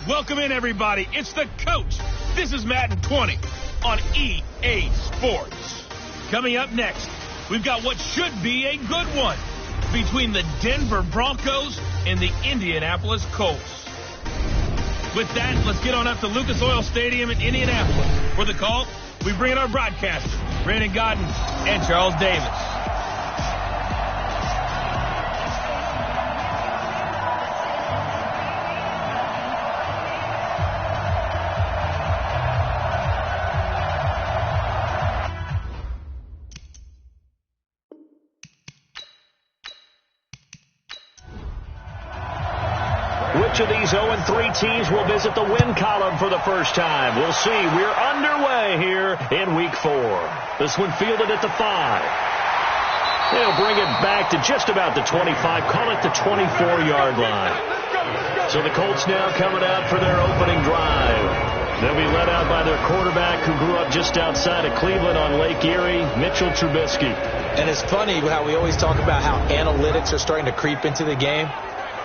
Welcome in, everybody. It's the coach. This is Madden 20 on EA Sports. Coming up next, we've got what should be a good one between the Denver Broncos and the Indianapolis Colts. With that, let's get on up to Lucas Oil Stadium in Indianapolis. For the call, we bring in our broadcasters, Brandon Godden and Charles Davis. Which of these 0-3 teams will visit the win column for the first time? We'll see. We're underway here in Week 4. This one fielded at the 5. They'll bring it back to just about the 25. Call it the 24-yard line. So the Colts now coming out for their opening drive. They'll be led out by their quarterback who grew up just outside of Cleveland on Lake Erie, Mitchell Trubisky. And it's funny how we always talk about how analytics are starting to creep into the game.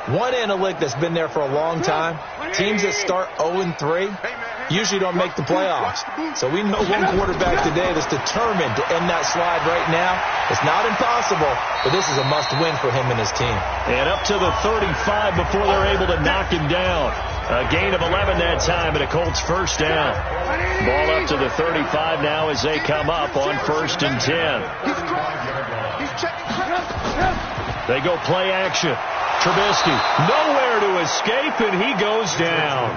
One analytic that's been there for a long time, teams that start 0-3 usually don't make the playoffs. So we know one quarterback today that's determined to end that slide right now. It's not impossible, but this is a must-win for him and his team. And up to the 35 before they're able to knock him down. A gain of 11 that time and a Colts first down. Ball up to the 35 now as they come up on 1st and 10. They go play action. Trubisky, nowhere to escape, and he goes down.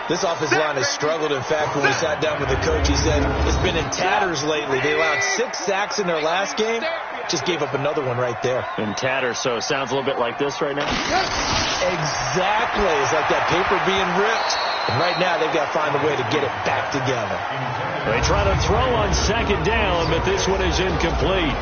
This offensive line has struggled. In fact, when we sat down with the coach, he said it's been in tatters lately. They allowed 6 sacks in their last game. Just gave up another one right there. In tatters, so it sounds a little bit like this right now? Exactly. It's like that paper being ripped. And right now, they've got to find a way to get it back together. They try to throw on 2nd down, but this one is incomplete.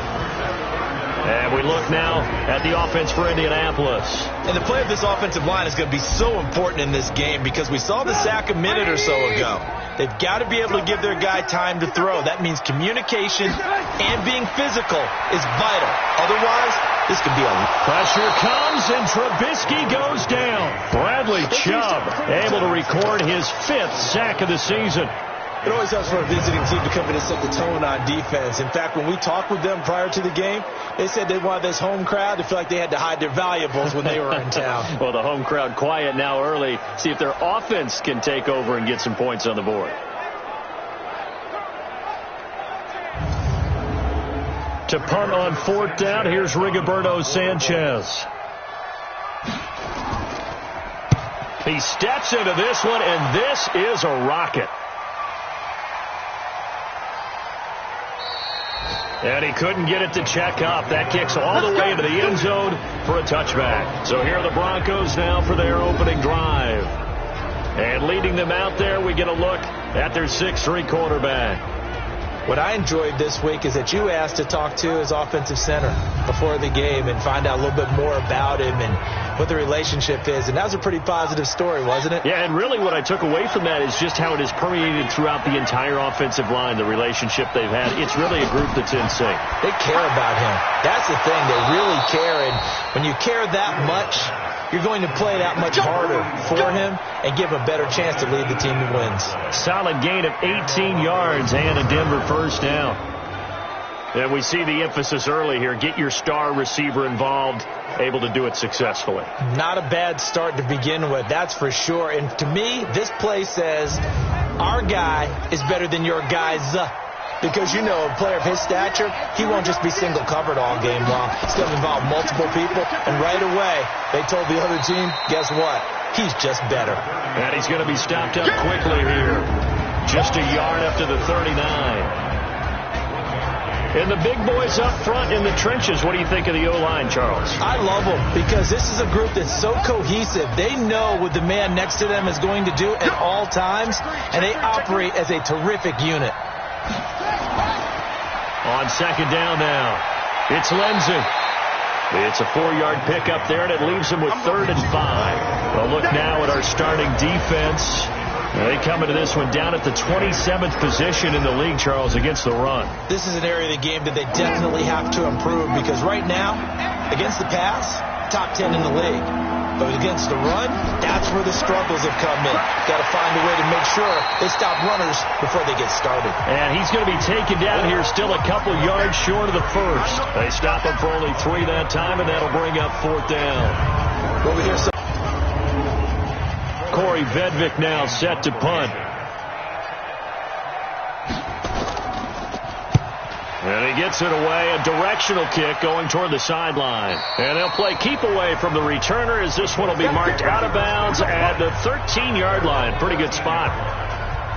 And we look now at the offense for Indianapolis. And the play of this offensive line is going to be so important in this game because we saw the sack a minute or so ago. They've got to be able to give their guy time to throw. That means communication and being physical is vital. Otherwise, this could be a... Pressure comes and Trubisky goes down. Bradley Chubb able to record his 5th sack of the season. It always helps for a visiting team to come in and set the tone on defense. In fact, when we talked with them prior to the game, they said they wanted this home crowd to feel like they had to hide their valuables when they were in town. Well, the home crowd quiet now early. See if their offense can take over and get some points on the board. To punt on 4th down, here's Rigoberto Sanchez. He steps into this one, and this is a rocket. And he couldn't get it to check up. That kicks all the way into the end zone for a touchback. So here are the Broncos now for their opening drive. And leading them out there, we get a look at their 6'3 quarterback. What I enjoyed this week is that you asked to talk to his offensive center before the game and find out a little bit more about him and what the relationship is. And that was a pretty positive story, wasn't it? Yeah, and really what I took away from that is just how it has permeated throughout the entire offensive line, the relationship they've had. It's really a group that's in sync. They care about him. That's the thing. They really care. And when you care that much, you're going to play that much harder for him and give him a better chance to lead the team to wins. Solid gain of 18 yards and a Denver first down. And we see the emphasis early here. Get your star receiver involved, able to do it successfully. Not a bad start to begin with, that's for sure. And to me, this play says our guy is better than your guy's. Because, you know, a player of his stature, he won't just be single covered all game long. It's going to involve multiple people. And right away, they told the other team, guess what? He's just better. And he's going to be stopped up quickly here. Just a yard up to the 39. And the big boys up front in the trenches. What do you think of the O-line, Charles? I love them because this is a group that's so cohesive. They know what the man next to them is going to do at all times, and they operate as a terrific unit. On 2nd down now, it's Lindsey. It's a 4-yard pickup there, and it leaves him with 3rd and 5. Well, look now at our starting defense. They come into this one down at the 27th position in the league, Charles, against the run. This is an area of the game that they definitely have to improve because right now, against the pass, top 10 in the league. But against the run, that's where the struggles have come in. Got to find a way to make sure they stop runners before they get started. And he's going to be taken down here, still a couple yards short of the first. They stop him for only 3 that time, and that'll bring up 4th down. Over here, Corey Vedvik now set to punt. And he gets it away, a directional kick going toward the sideline. And they'll play keep away from the returner as this one will be marked out of bounds at the 13-yard line. Pretty good spot.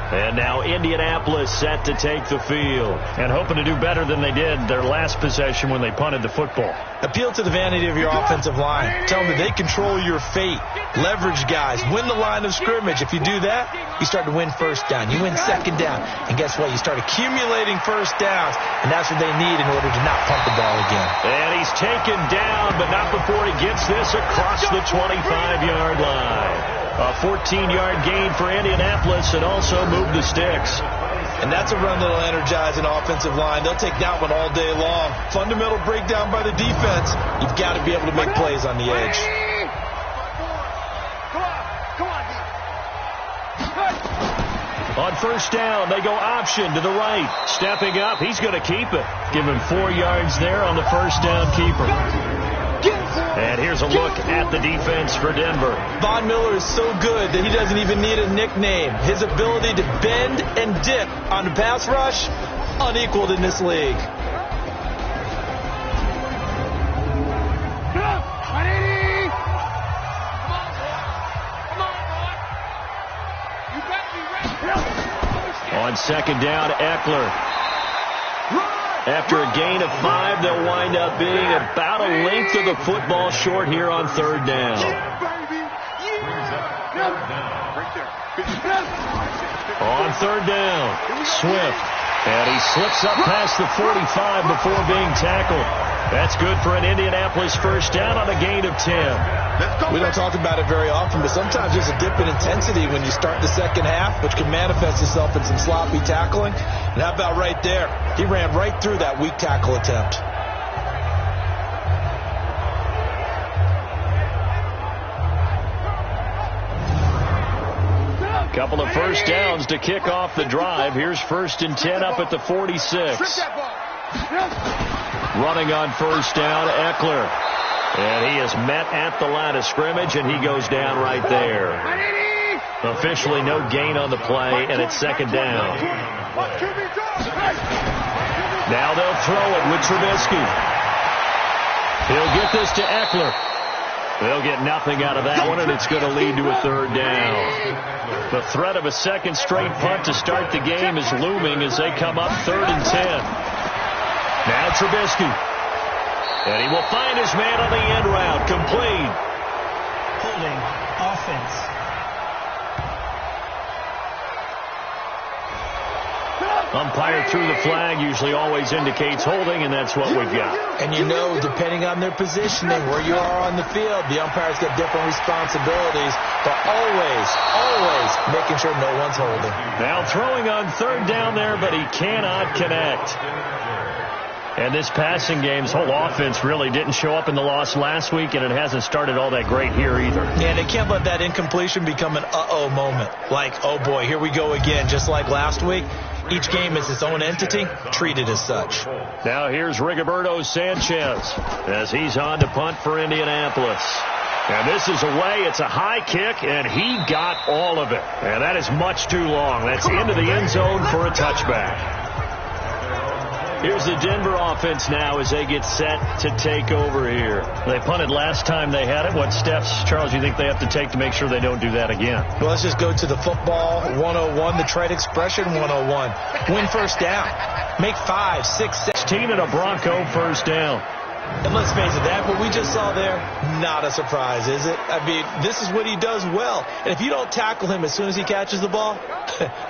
And now Indianapolis set to take the field. And hoping to do better than they did their last possession when they punted the football. Appeal to the vanity of your offensive line. Tell them that they control your fate. Leverage guys. Win the line of scrimmage. If you do that, you start to win first down. You win second down. And guess what? You start accumulating first downs. And that's what they need in order to not punt the ball again. And he's taken down, but not before he gets this across the 25-yard line. A 14-yard gain for Indianapolis and also move the sticks. And that's a run that'll energize an offensive line. They'll take that one all day long. Fundamental breakdown by the defense. You've got to be able to make plays on the edge. On first down, they go option to the right. Stepping up, he's going to keep it. Give him 4 yards there on the first down keeper. And here's a look at the defense for Denver. Von Miller is so good that he doesn't even need a nickname. His ability to bend and dip on the pass rush, unequaled in this league. On second down, Eckler. After a gain of 5, they'll wind up being about a length of the football short here on third down. On third down, Swift. And he slips up past the 45 before being tackled. That's good for an Indianapolis first down on a gain of 10. We don't talk about it very often, but sometimes there's a dip in intensity when you start the second half, which can manifest itself in some sloppy tackling. And how about right there? He ran right through that weak tackle attempt. Couple of first downs to kick off the drive. Here's 1st and 10 up at the 46. Running on first down, Eckler. And he is met at the line of scrimmage, and he goes down right there. Officially no gain on the play, and it's second down. Now they'll throw it with Trubisky. He'll get this to Eckler. They'll get nothing out of that one, and it's going to lead to a third down. The threat of a second straight punt to start the game is looming as they come up 3rd and 10. Now Trubisky. And he will find his man on the end route. Complete. Holding offense. Umpire threw the flag, usually always indicates holding, and that's what we've got. And you know, depending on their positioning, where you are on the field, the umpires get different responsibilities, but always making sure no one's holding. Now throwing on third down there, but he cannot connect. And this passing game's whole offense really didn't show up in the loss last week, and it hasn't started all that great here either. And they can't let that incompletion become an uh-oh moment. Like, oh boy, here we go again, just like last week. Each game is its own entity, treated as such. Now here's Rigoberto Sanchez as he's on to punt for Indianapolis. And this is away. It's a high kick, and he got all of it. And that is much too long. That's into the end zone for a touchback. Here's the Denver offense now as they get set to take over here. They punted last time they had it. What steps, Charles, you think they have to take to make sure they don't do that again? Well, let's just go to the football 101, the trade expression 101. Win first down. Make 5, 6, 16 and a Bronco first down. And let's face it, that what we just saw there, not a surprise, is it? I mean, this is what he does well. And if you don't tackle him as soon as he catches the ball,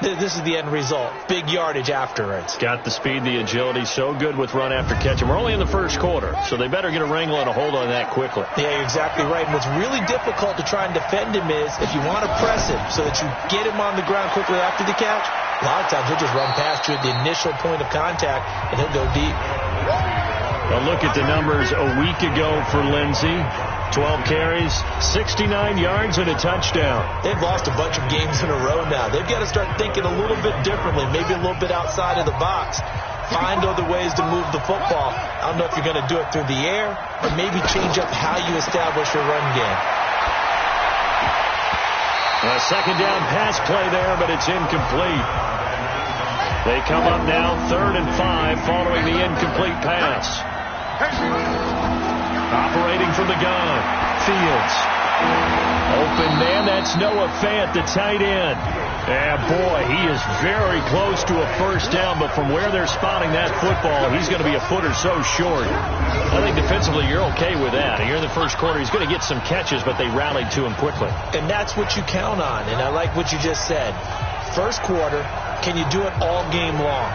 this is the end result. Big yardage afterwards. Got the speed, the agility, so good with run after catch. And we're only in the first quarter, so they better get a wrangle and a hold on that quickly. Yeah, you're exactly right. And what's really difficult to try and defend him is if you want to press him so that you get him on the ground quickly after the catch, a lot of times he'll just run past you at the initial point of contact, and he'll go deep. A look at the numbers a week ago for Lindsey. 12 carries, 69 yards, and a touchdown. They've lost a bunch of games in a row now. They've got to start thinking a little bit differently, maybe a little bit outside of the box. Find other ways to move the football. I don't know if you're going to do it through the air or maybe change up how you establish your run game. A second down pass play there, but it's incomplete. They come up now 3rd and 5 following the incomplete pass. Operating from the gun, Fields. Open man, that's Noah Fant, the tight end. And boy, he is very close to a first down, but from where they're spotting that football, he's going to be a foot or so short. I think defensively you're okay with that. Here in the first quarter, he's going to get some catches, but they rallied to him quickly. And that's what you count on, and I like what you just said. First quarter, can you do it all game long?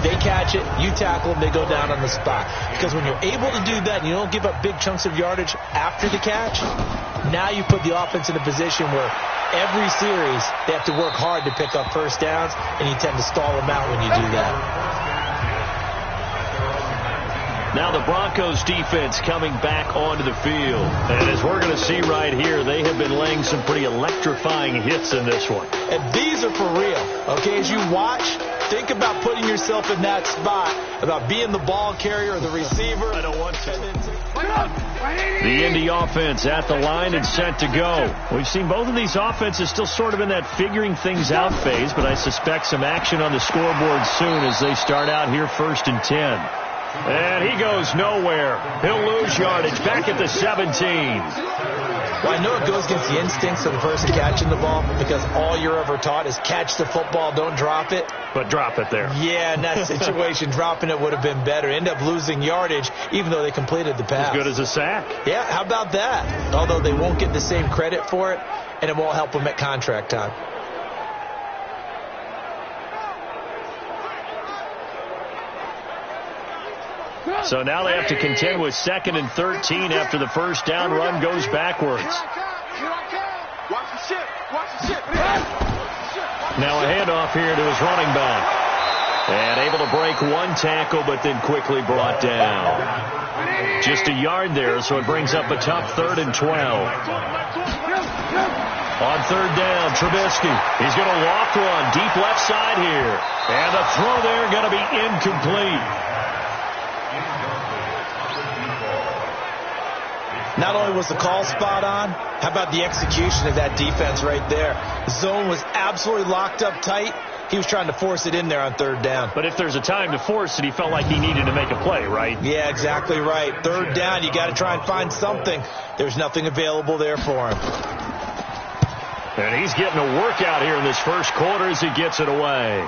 They catch it, you tackle them, they go down on the spot. Because when you're able to do that and you don't give up big chunks of yardage after the catch, now you put the offense in a position where every series they have to work hard to pick up first downs, and you tend to stall them out when you do that. Now the Broncos defense coming back onto the field. And as we're going to see right here, they have been laying some pretty electrifying hits in this one. And these are for real. Okay, as you watch, think about putting yourself in that spot, about being the ball carrier or the receiver. I don't want to. The Indy offense at the line and set to go. We've seen both of these offenses still sort of in that figuring things out phase, but I suspect some action on the scoreboard soon as they start out here 1st and 10. And he goes nowhere. He'll lose yardage back at the 17. Well, I know it goes against the instincts of the person catching the ball because all you're ever taught is catch the football, don't drop it. But drop it there. Yeah, in that situation, dropping it would have been better. End up losing yardage even though they completed the pass. As good as a sack. Yeah, how about that? Although they won't get the same credit for it, and it won't help them at contract time. So now they have to contend with 2nd and 13 after the first down run goes backwards. Now a handoff here to his running back. And able to break one tackle, but then quickly brought down. Just a yard there, so it brings up a tough 3rd and 12. On 3rd down, Trubisky. He's going to walk one deep left side here. And the throw there going to be incomplete. Not only was the call spot on, how about the execution of that defense right there? The zone was absolutely locked up tight. He was trying to force it in there on 3rd down. But if there's a time to force it, he felt like he needed to make a play, right? Yeah, exactly right. 3rd down, you got to try and find something. There's nothing available there for him. And he's getting a workout here in this first quarter as he gets it away.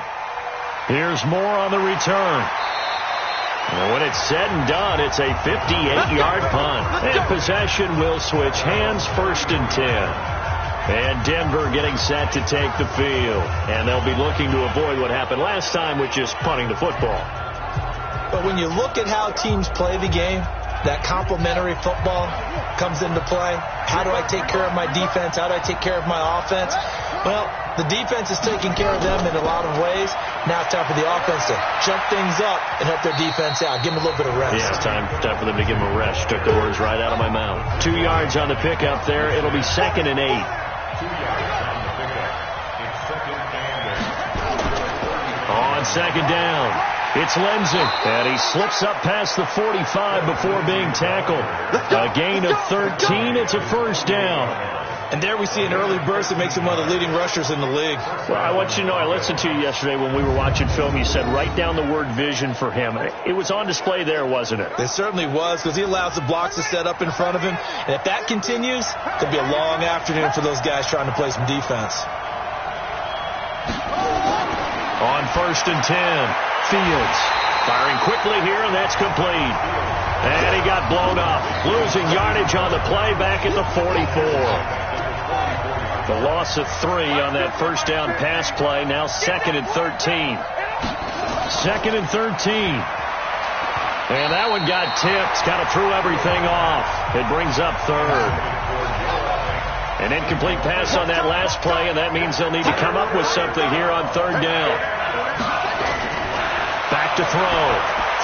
Here's more on the return. And when it's said and done, it's a 58-yard punt. And possession will switch hands, 1st and 10. And Denver getting set to take the field. And they'll be looking to avoid what happened last time, which is punting the football. But when you look at how teams play the game, that complementary football comes into play. How do I take care of my defense? How do I take care of my offense? Well, the defense is taking care of them in a lot of ways. Now it's time for the offense to jump things up and help their defense out. Give them a little bit of rest. Yeah, it's time for them to give them a rest. Took the words right out of my mouth. 2 yards on the pickup there. It'll be 2nd and 8. On 2nd down, it's Lindsey. And he slips up past the 45 before being tackled. A gain of 13. It's a first down. And there we see an early burst that makes him one of the leading rushers in the league. Well, I want you to know, I listened to you yesterday when we were watching film. You said write down the word vision for him. It was on display there, wasn't it? It certainly was, because he allows the blocks to set up in front of him. And if that continues, it'll be a long afternoon for those guys trying to play some defense. On 1st and 10, Fields firing quickly here, and that's complete. And he got blown up, losing yardage on the play back at the 44. The loss of 3 on that first down pass play. Now 2nd and 13. 2nd and 13. And that one got tipped. Kind of threw everything off. It brings up 3rd. An incomplete pass on that last play, and that means they'll need to come up with something here on 3rd down. Back to throw.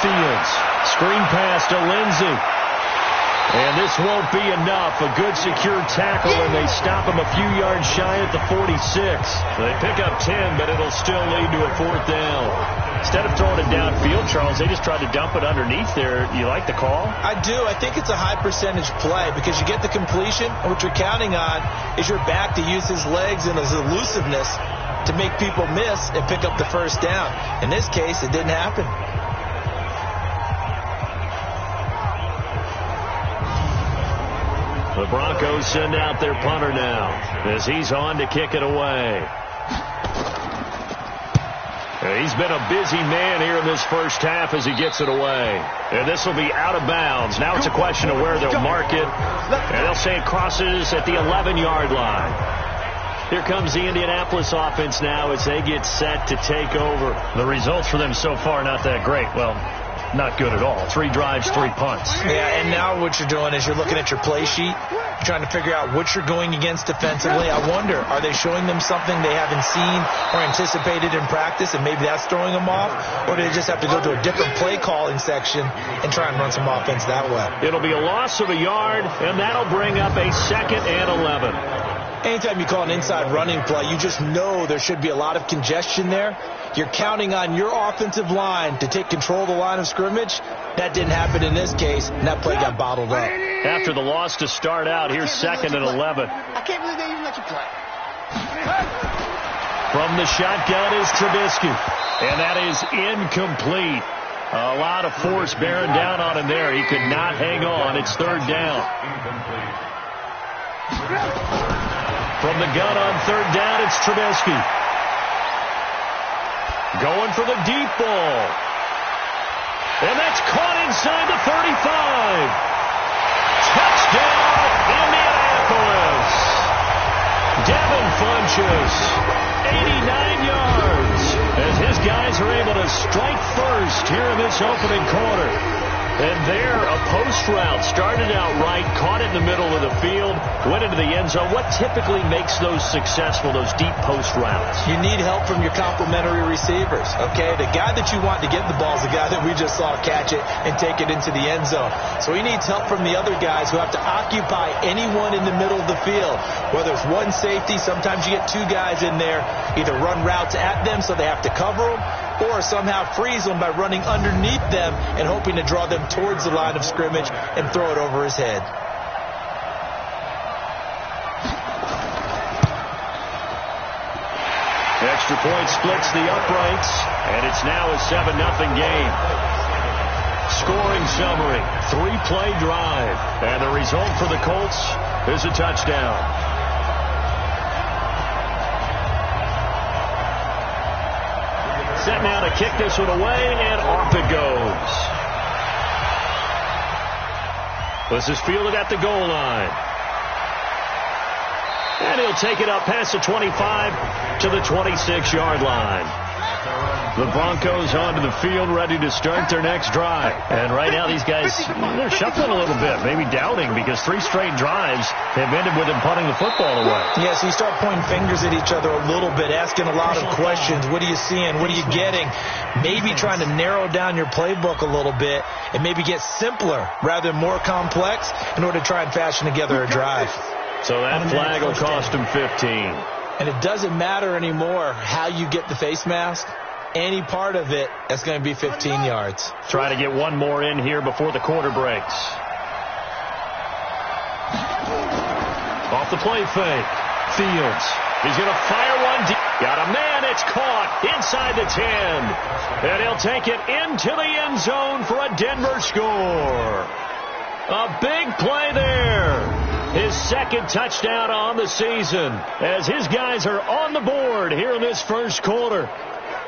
Fields. Screen pass to Lindsey. And this won't be enough. A good secure tackle, and they stop him a few yards shy at the 46. They pick up 10, but it'll still lead to a 4th down. Instead of throwing it downfield, Charles, they just tried to dump it underneath there. You like the call? I do. I think it's a high percentage play because you get the completion, and what you're counting on is your back to use his legs and his elusiveness to make people miss and pick up the 1st down. In this case, it didn't happen. The Broncos send out their punter now as he's on to kick it away. He's been a busy man here in this first half as he gets it away. And this will be out of bounds. Now it's a question of where they'll mark it. And they'll say it crosses at the 11-yard line. Here comes the Indianapolis offense now as they get set to take over. The results for them so far not that great. Well, not good at all. 3 drives, 3 punts. Yeah, and now what you're doing is you're looking at your play sheet, trying to figure out what you're going against defensively. I wonder, are they showing them something they haven't seen or anticipated in practice, and maybe that's throwing them off? Or do they just have to go to a different play calling section and try and run some offense that way? It'll be a loss of a yard, and that'll bring up a 2nd and 11. Anytime you call an inside running play, you just know there should be a lot of congestion there. You're counting on your offensive line to take control of the line of scrimmage. That didn't happen in this case, and that play got bottled up. After the loss to start out, here's 2nd and 11. I can't believe they even let you play. From the shotgun is Trubisky, and that is incomplete. A lot of force bearing down on him there. He could not hang on. It's 3rd down. From the gun on 3rd down, it's Trubisky. Going for the deep ball. And that's caught inside the 35. Touchdown, Indianapolis. Devin Funchess, 89 yards, as his guys are able to strike first here in this opening quarter. And there, a post route started out right, caught it in the middle of the field, went into the end zone. What typically makes those successful, those deep post routes? You need help from your complementary receivers, okay? The guy that you want to get the ball is the guy that we just saw catch it and take it into the end zone. So he needs help from the other guys who have to occupy anyone in the middle of the field. Whether it's one safety, sometimes you get 2 guys in there, either run routes at them so they have to cover them, or somehow freeze them by running underneath them and hoping to draw them towards the line of scrimmage and throw it over his head. Extra point splits the uprights, and it's now a 7-0 game. Scoring summary, 3-play drive, and the result for the Colts is a touchdown. Set now to kick this one away, and off it goes. This is fielded at the goal line. And he'll take it up past the 25 to the 26-yard line. The Broncos onto the field, ready to start their next drive. And right now these guys, they're shuffling a little bit, maybe doubting, because 3 straight drives have ended with them punting the football away. Yeah, so you start pointing fingers at each other a little bit, asking a lot of questions. What are you seeing? What are you getting? Maybe trying to narrow down your playbook a little bit and maybe get simpler rather than more complex in order to try and fashion together a drive. So that flag will cost him 15. And it doesn't matter anymore how you get the face mask. Any part of it, that's going to be 15 yards. Try to get one more in here before the quarter breaks. Off the play fake. Fields. He's going to fire one deep. Got a man. It's caught inside the 10. And he'll take it into the end zone for a Denver score. A big play there. His 2nd touchdown on the season as his guys are on the board here in this first quarter.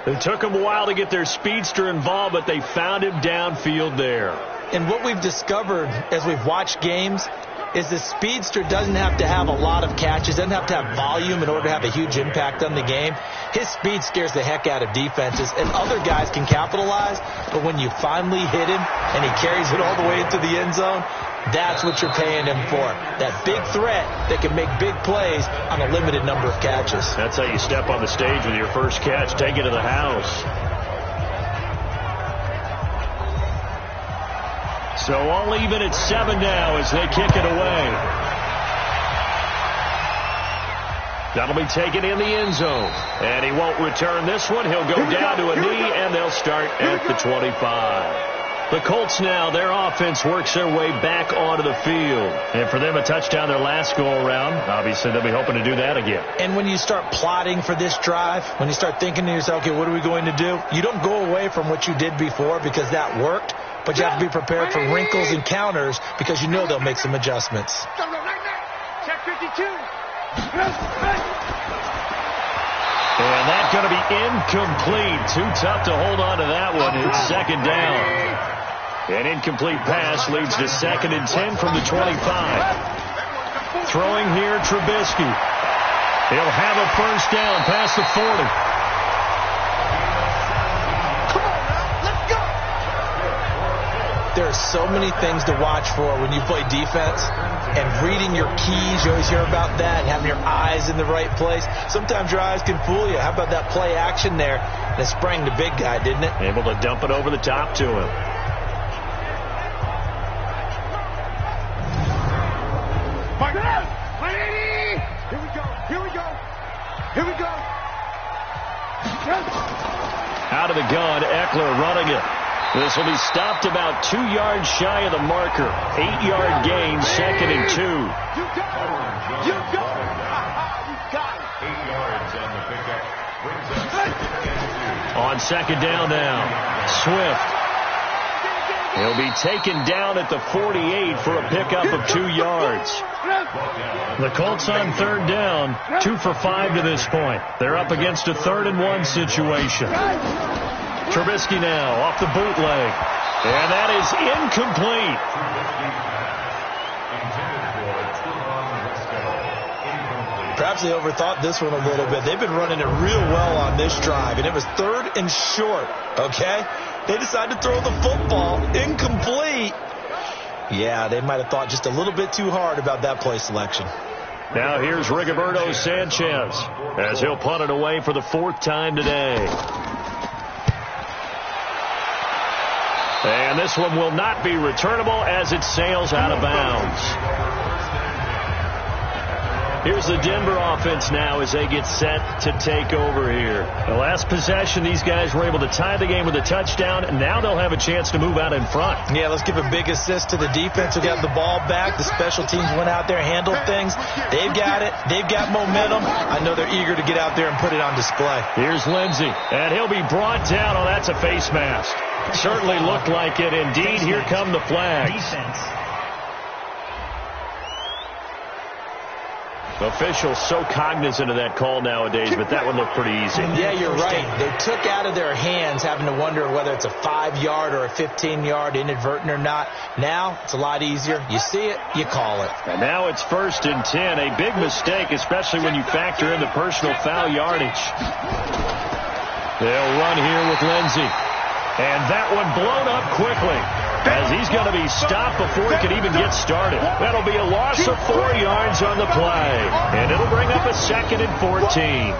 It took them a while to get their speedster involved, but they found him downfield there. And what we've discovered as we've watched games is the speedster doesn't have to have a lot of catches, doesn't have to have volume in order to have a huge impact on the game. His speed scares the heck out of defenses, and other guys can capitalize, but when you finally hit him and he carries it all the way into the end zone, that's what you're paying him for. That big threat that can make big plays on a limited number of catches. That's how you step on the stage with your first catch. Take it to the house. So all even at 7 now as they kick it away. That'll be taken in the end zone. And he won't return this one. He'll go down to a knee, and they'll start at the 25. The Colts now, their offense works their way back onto the field. And for them, a touchdown their last go-around. Obviously, they'll be hoping to do that again. And when you start plotting for this drive, when you start thinking to yourself, okay, what are we going to do? You don't go away from what you did before because that worked, but you have to be prepared for wrinkles and counters because you know they'll make some adjustments. Check 52. And that's going to be incomplete. Too tough to hold on to that one. It's second down. An incomplete pass leads to 2nd and 10 from the 25. Throwing here, Trubisky. He'll have a first down past the 40. There are so many things to watch for when you play defense, and reading your keys, you always hear about that, and having your eyes in the right place. Sometimes your eyes can fool you. How about that play action there? And it sprang the big guy, didn't it? Able to dump it over the top to him. Here we go. Here we go. Here we go. Out of the gun, Eckler running it. This will be stopped about 2 yards shy of the marker. 8-yard gain, 2nd and 2. You got it. You got it. You got it. 8 yards on the pickup. Brings up On second down now, Swift. He'll be taken down at the 48 for a pickup of 2 yards. The Colts on third down, 2 for 5 to this point. They're up against a 3rd and 1 situation. Trubisky now off the bootleg. And that is incomplete. Perhaps they overthought this one a little bit. They've been running it real well on this drive, and it was 3rd and short, okay? They decided to throw the football incomplete. Yeah, they might have thought just a little bit too hard about that play selection. Now here's Rigoberto Sanchez as he'll punt it away for the 4th time today. And this one will not be returnable as it sails out of bounds. Here's the Denver offense now as they get set to take over here. The last possession, these guys were able to tie the game with a touchdown, and now they'll have a chance to move out in front. Yeah, let's give a big assist to the defense who got the ball back. The special teams went out there, handled things. They've got it. They've got momentum. I know they're eager to get out there and put it on display. Here's Lindsey, and he'll be brought down. Oh, that's a face mask. Certainly looked like it. Indeed, here come the flags. Defense. Officials so cognizant of that call nowadays, but that one looked pretty easy. Yeah, you're right. They took out of their hands having to wonder whether it's a 5-yard or a 15-yard inadvertent or not. Now, it's a lot easier. You see it, you call it. And now it's 1st and 10. A big mistake, especially when you factor in the personal foul yardage. They'll run here with Lindsey. And that one blown up quickly as he's going to be stopped before he can even get started. That'll be a loss of 4 yards on the play. And it'll bring up a 2nd and 14.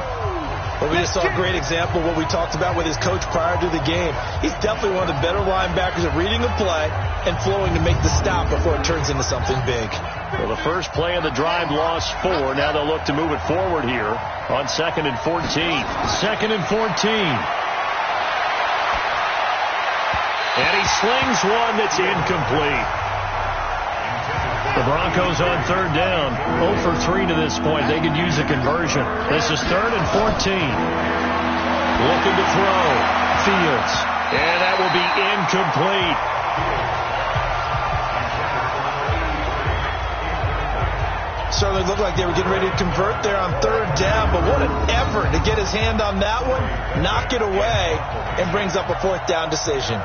Well, we just saw a great example of what we talked about with his coach prior to the game. He's definitely one of the better linebackers at reading a play and flowing to make the stop before it turns into something big. Well, the first play of the drive lost 4. Now they'll look to move it forward here on 2nd and 14. 2nd and 14. And he slings one that's incomplete. The Broncos on third down, 0 for 3 to this point. They could use a conversion. This is 3rd and 14. Looking to throw. Fields. And that will be incomplete. Certainly looked like they were getting ready to convert there on 3rd down, but what an effort to get his hand on that one, knock it away, and brings up a 4th down decision.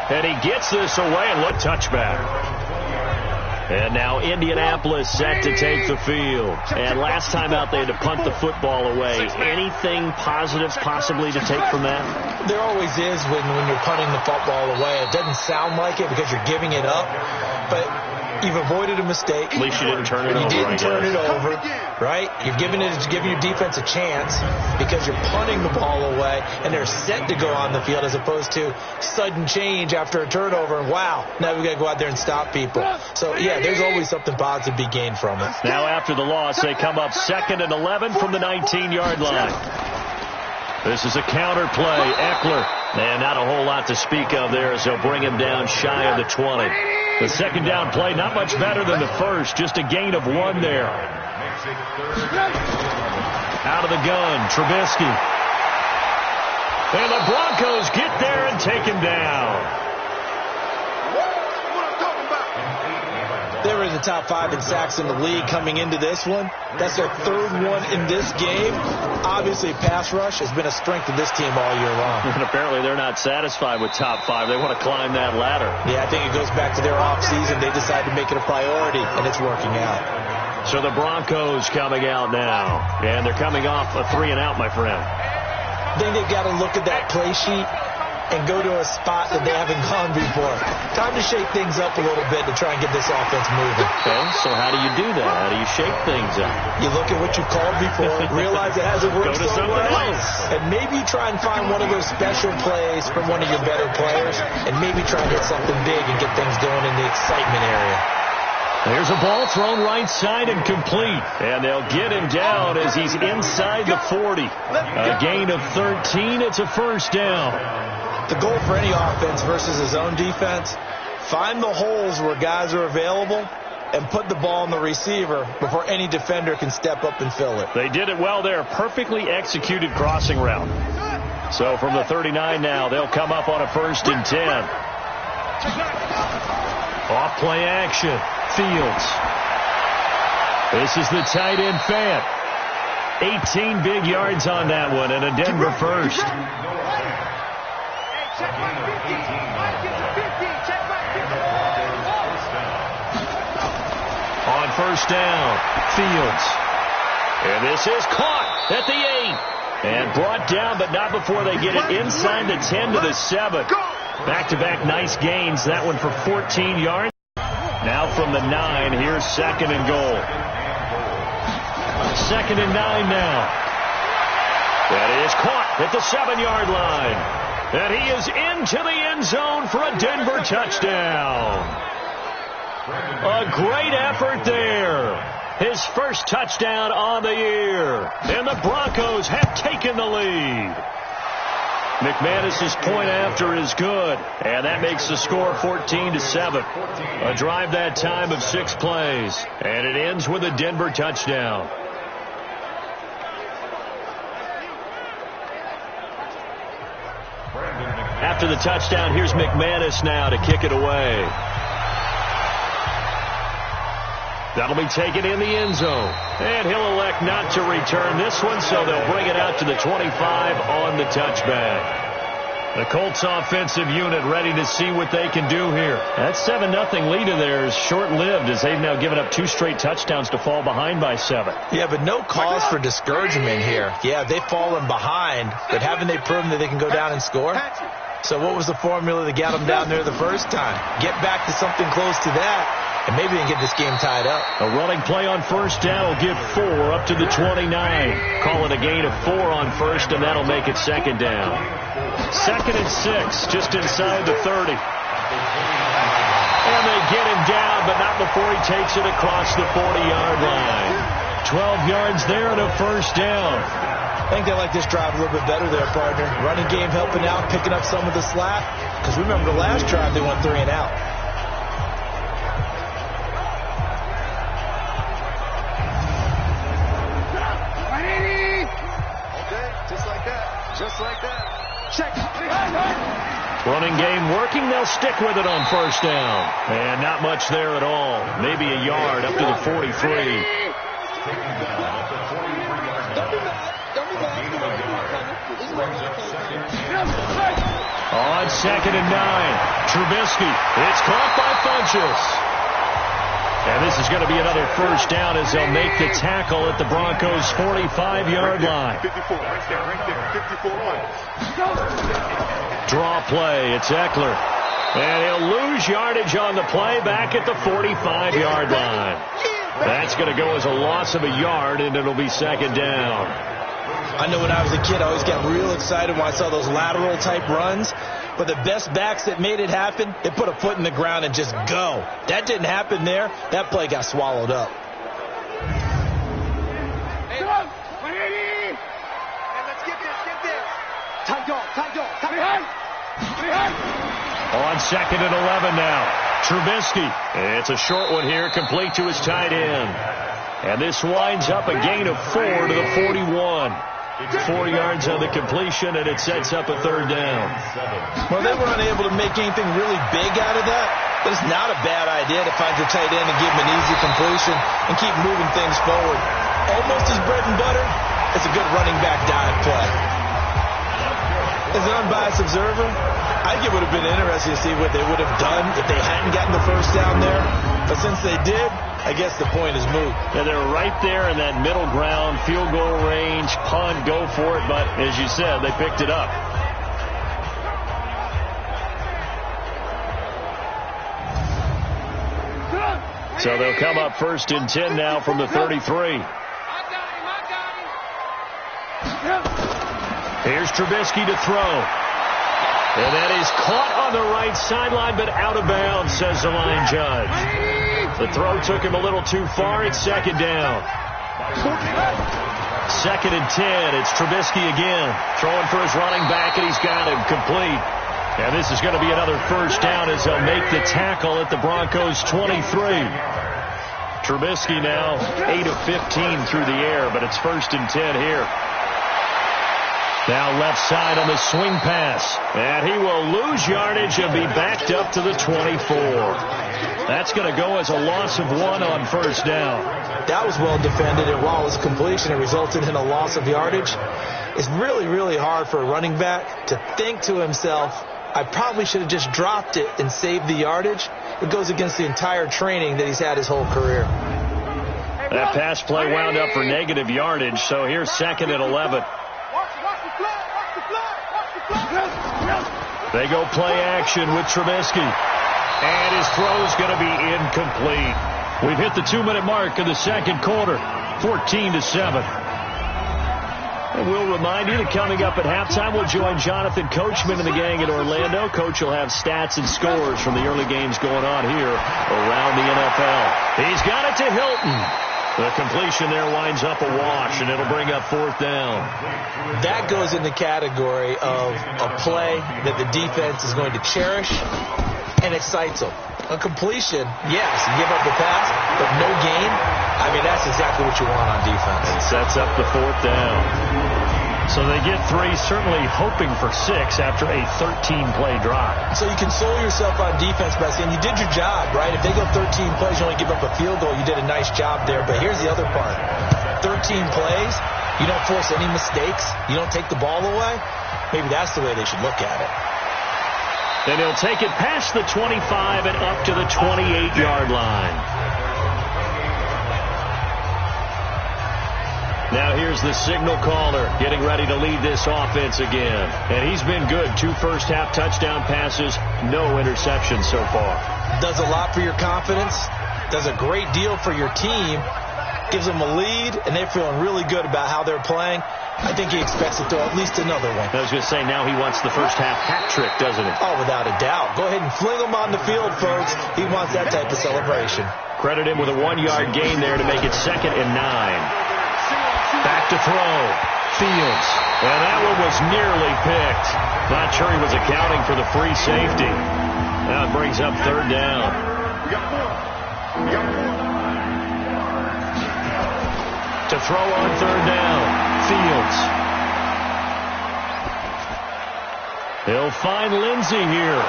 And he gets this away and look, touchback. And now Indianapolis set to take the field. And last time out they had to punt the football away. Anything positive possibly to take from that? There always is when you're punting the football away. It doesn't sound like it because you're giving it up. But You've avoided a mistake. At least you didn't turn it over. You didn't turn it over, right? You're giving your defense a chance because you're punting the ball away, and they're set to go on the field as opposed to sudden change after a turnover. And wow, now we've got to go out there and stop people. So, yeah, there's always something positive to be gained from it. Now after the loss, they come up 2nd and 11 from the 19-yard line. This is a counter play. Eckler. And not a whole lot to speak of there as they'll bring him down shy of the 20. The second down play, not much better than the first. Just a gain of 1 there. Out of the gun, Trubisky. And the Broncos get there and take him down. They were in the top 5 in sacks in the league coming into this one. That's their 3rd one in this game. Obviously, pass rush has been a strength of this team all year long. And apparently they're not satisfied with top 5. They want to climb that ladder. Yeah, I think it goes back to their offseason. They decided to make it a priority, and it's working out. So the Broncos coming out now. And they're coming off a 3-and-out, my friend. I think they've got to look at that play sheet and go to a spot that they haven't gone before. Time to shake things up a little bit to try and get this offense moving. Okay, so how do you do that? How do you shake things up? You look at what you called before, realize it hasn't worked Go to something else. and maybe try and find one of those special plays from one of your better players, and maybe try and hit something big and get things going in the excitement area. There's a ball thrown right side and complete. And they'll get him down as he's inside the 40. A gain of 13. It's a first down. The goal for any offense versus his own defense, find the holes where guys are available and put the ball on the receiver before any defender can step up and fill it. They did it well there. Perfectly executed crossing route. So from the 39 now, they'll come up on a 1st and 10. Off play action. Fields. This is the tight end Fant. 18 big yards on that one and a Denver first. On first down, Fields. And this is caught at the 8. And brought down, but not before they get it inside the 10 to the 7. Back-to-back nice gains. That one for 14 yards. Now from the 9, here's 2nd and goal. 2nd and 9 now. That is caught at the 7-yard line. And he is into the end zone for a Denver touchdown. A great effort there. His first touchdown on the year. And the Broncos have taken the lead. McManus's point after is good. And that makes the score 14-7. A drive that time of 6 plays. And it ends with a Denver touchdown. After the touchdown, here's McManus now to kick it away. That'll be taken in the end zone. And he'll elect not to return this one, so they'll bring it out to the 25 on the touchback. The Colts offensive unit ready to see what they can do here. That 7-0 lead of theirs short-lived as they've now given up 2 straight touchdowns to fall behind by 7. Yeah, but no cause for discouragement here. Yeah, they've fallen behind, but haven't they proven that they can go down and score? So what was the formula that got them down there the first time? Get back to something close to that, and maybe they can get this game tied up. A running play on first down will give 4 up to the 29. Call it a gain of 4 on first, and that'll make it 2nd down. 2nd and 6, just inside the 30. And they get him down, but not before he takes it across the 40-yard line. 12 yards there and a first down. I think they like this drive a little bit better there, partner. Running game helping out, picking up some of the slack. Because remember the last drive, they went 3 and out. Okay, just like that. Just like that. Check. Running game working. They'll stick with it on first down. And not much there at all. Maybe a yard up to the 43. On 2nd and 9, Trubisky. It's caught by Funchess. And this is going to be another first down as they'll make the tackle at the Broncos' 45-yard line. 54, right there, 54. Draw play. It's Eckler. And he'll lose yardage on the play back at the 45-yard line. That's going to go as a loss of a yard, and it'll be second down. I know when I was a kid, I always got real excited when I saw those lateral-type runs. But the best backs that made it happen, they put a foot in the ground and just go. That didn't happen there. That play got swallowed up. On second and 11 now. Trubisky. It's a short one here, complete to his tight end. And this winds up a gain of 4 to the 41. 4 yards on the completion, and it sets up a third down. Well, they were unable to make anything really big out of that, but it's not a bad idea to find your tight end and give him an easy completion and keep moving things forward. Almost his bread and butter. It's a good running back dive play. As an unbiased observer, I think it would have been interesting to see what they would have done if they hadn't gotten the first down there. But since they did, I guess the point is moot. Yeah, they're right there in that middle ground, field goal range, punt, go for it. But as you said, they picked it up. So they'll come up first and 10 now from the 33. Here's Trubisky to throw. And that is caught on the right sideline, but out of bounds, says the line judge. The throw took him a little too far. It's second down. Second and 10. It's Trubisky again. Throwing for his running back, and he's got him complete. And this is going to be another first down as they'll make the tackle at the Broncos' 23. Trubisky now 8 of 15 through the air, but it's first and 10 here. Now left side on the swing pass. And he will lose yardage and be backed up to the 24. That's going to go as a loss of 1 on first down. That was well defended, and while it was a completion, it resulted in a loss of yardage. It's really, really hard for a running back to think to himself, I probably should have just dropped it and saved the yardage. It goes against the entire training that he's had his whole career. That pass play wound up for negative yardage, so here's second and 11. They go play action with Trubisky. And his throw's going to be incomplete. We've hit the 2-minute mark of the second quarter. 14-7. And we'll remind you that coming up at halftime, we'll join Jonathan Coachman and the gang in Orlando. Coach will have stats and scores from the early games going on here around the NFL. He's got it to Hilton. The completion there winds up a wash, and it'll bring up fourth down. That goes in the category of a play that the defense is going to cherish and excites them. A completion, yes, you give up the pass, but no gain. I mean, that's exactly what you want on defense. And sets up the fourth down. So they get 3, certainly hoping for 6 after a 13-play drive. So you console yourself on defense by saying you did your job, right? If they go 13 plays, you only give up a field goal, you did a nice job there. But here's the other part. 13 plays, you don't force any mistakes, you don't take the ball away. Maybe that's the way they should look at it. Then he'll take it past the 25 and up to the 28-yard line. Now here's the signal caller getting ready to lead this offense again. And he's been good. 2 first-half touchdown passes, no interceptions so far. Does a lot for your confidence. Does a great deal for your team. Gives them a lead, and they're feeling really good about how they're playing. I think he expects to throw at least another one. I was going to say, now he wants the first-half hat trick, doesn't he? Oh, without a doubt. Go ahead and fling him on the field, folks. He wants that type of celebration. Credit him with a 1-yard gain there to make it second and 9. Back to throw. Fields. And that one was nearly picked. Not sure he was accounting for the free safety. Now it brings up third down. To throw on third down. Fields. He'll find Lindsey here.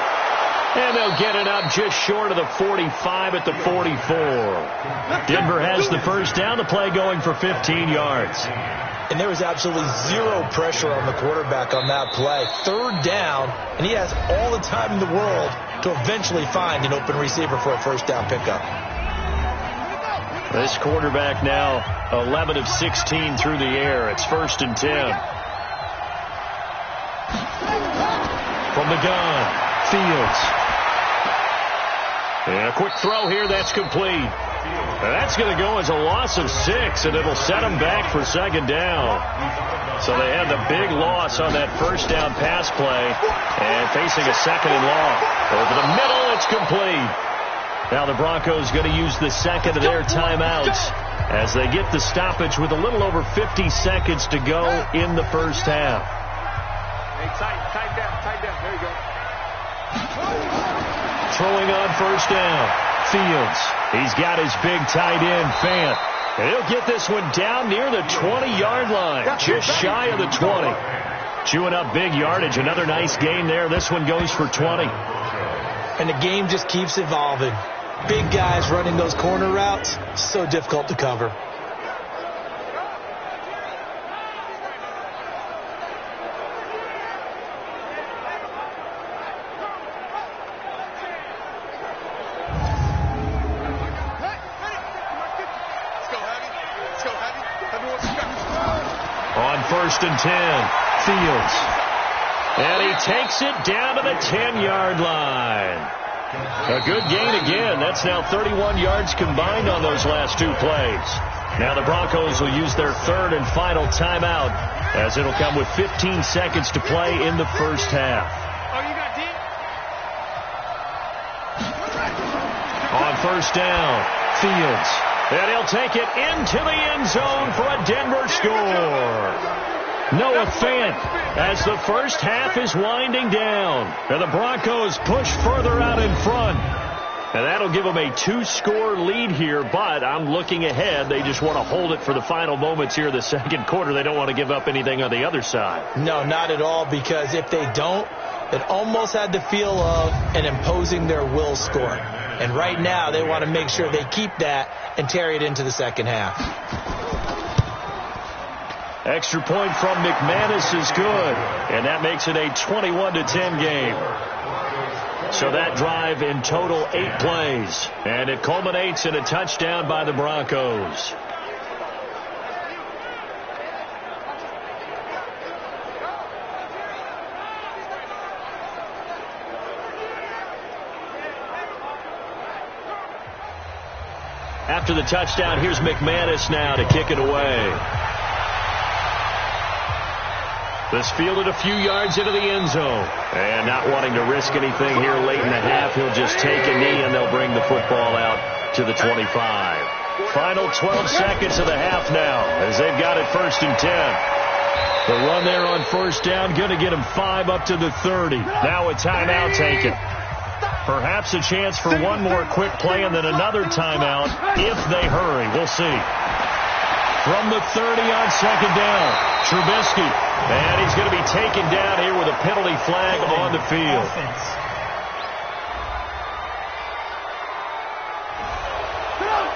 And they'll get it up just short of the 45 at the 44. Denver has the first down. The play going for 15 yards. And there was absolutely zero pressure on the quarterback on that play. Third down, and he has all the time in the world to eventually find an open receiver for a first down pickup. This quarterback now 11 of 16 through the air. It's first and 10. From the gun, Fields. And a quick throw here, that's complete. That's going to go as a loss of 6, and it'll set them back for second down. So they had the big loss on that first down pass play, and facing a second and long. Over the middle, it's complete. Now the Broncos going to use the second of their timeouts as they get the stoppage with a little over 50 seconds to go in the first half. Hey, tight down. There you go. Throwing on first down, Fields. He's got his big tight end, Fant. And he'll get this one down near the 20-yard line, just shy of the 20. Chewing up big yardage. Another nice gain there. This one goes for 20. And the game just keeps evolving. Big guys running those corner routes, so difficult to cover. On first and 10, Fields. And he takes it down to the 10-yard line. A good gain again. That's now 31 yards combined on those last two plays. Now the Broncos will use their third and final timeout as it'll come with 15 seconds to play in the first half. On first down, Fields. And he'll take it into the end zone for a Denver score. Noah Fant as the first half is winding down. And the Broncos push further out in front. And that'll give them a 2-score lead here, but I'm looking ahead. They just want to hold it for the final moments here of the second quarter. They don't want to give up anything on the other side. No, not at all, because if they don't, it almost had the feel of an imposing their will score. And right now, they want to make sure they keep that and carry it into the second half. Extra point from McManus is good, and that makes it a 21-10 game. So that drive in total 8 plays, and it culminates in a touchdown by the Broncos. After the touchdown, here's McManus now to kick it away. This fielded a few yards into the end zone. And not wanting to risk anything here late in the half, he'll just take a knee and they'll bring the football out to the 25. Final 12 seconds of the half now as they've got it first and 10. The run there on first down, going to get him 5 up to the 30. Now a timeout taken. Perhaps a chance for one more quick play and then another timeout if they hurry. We'll see. From the 30 on second down, Trubisky. And he's going to be taken down here with a penalty flag on the field.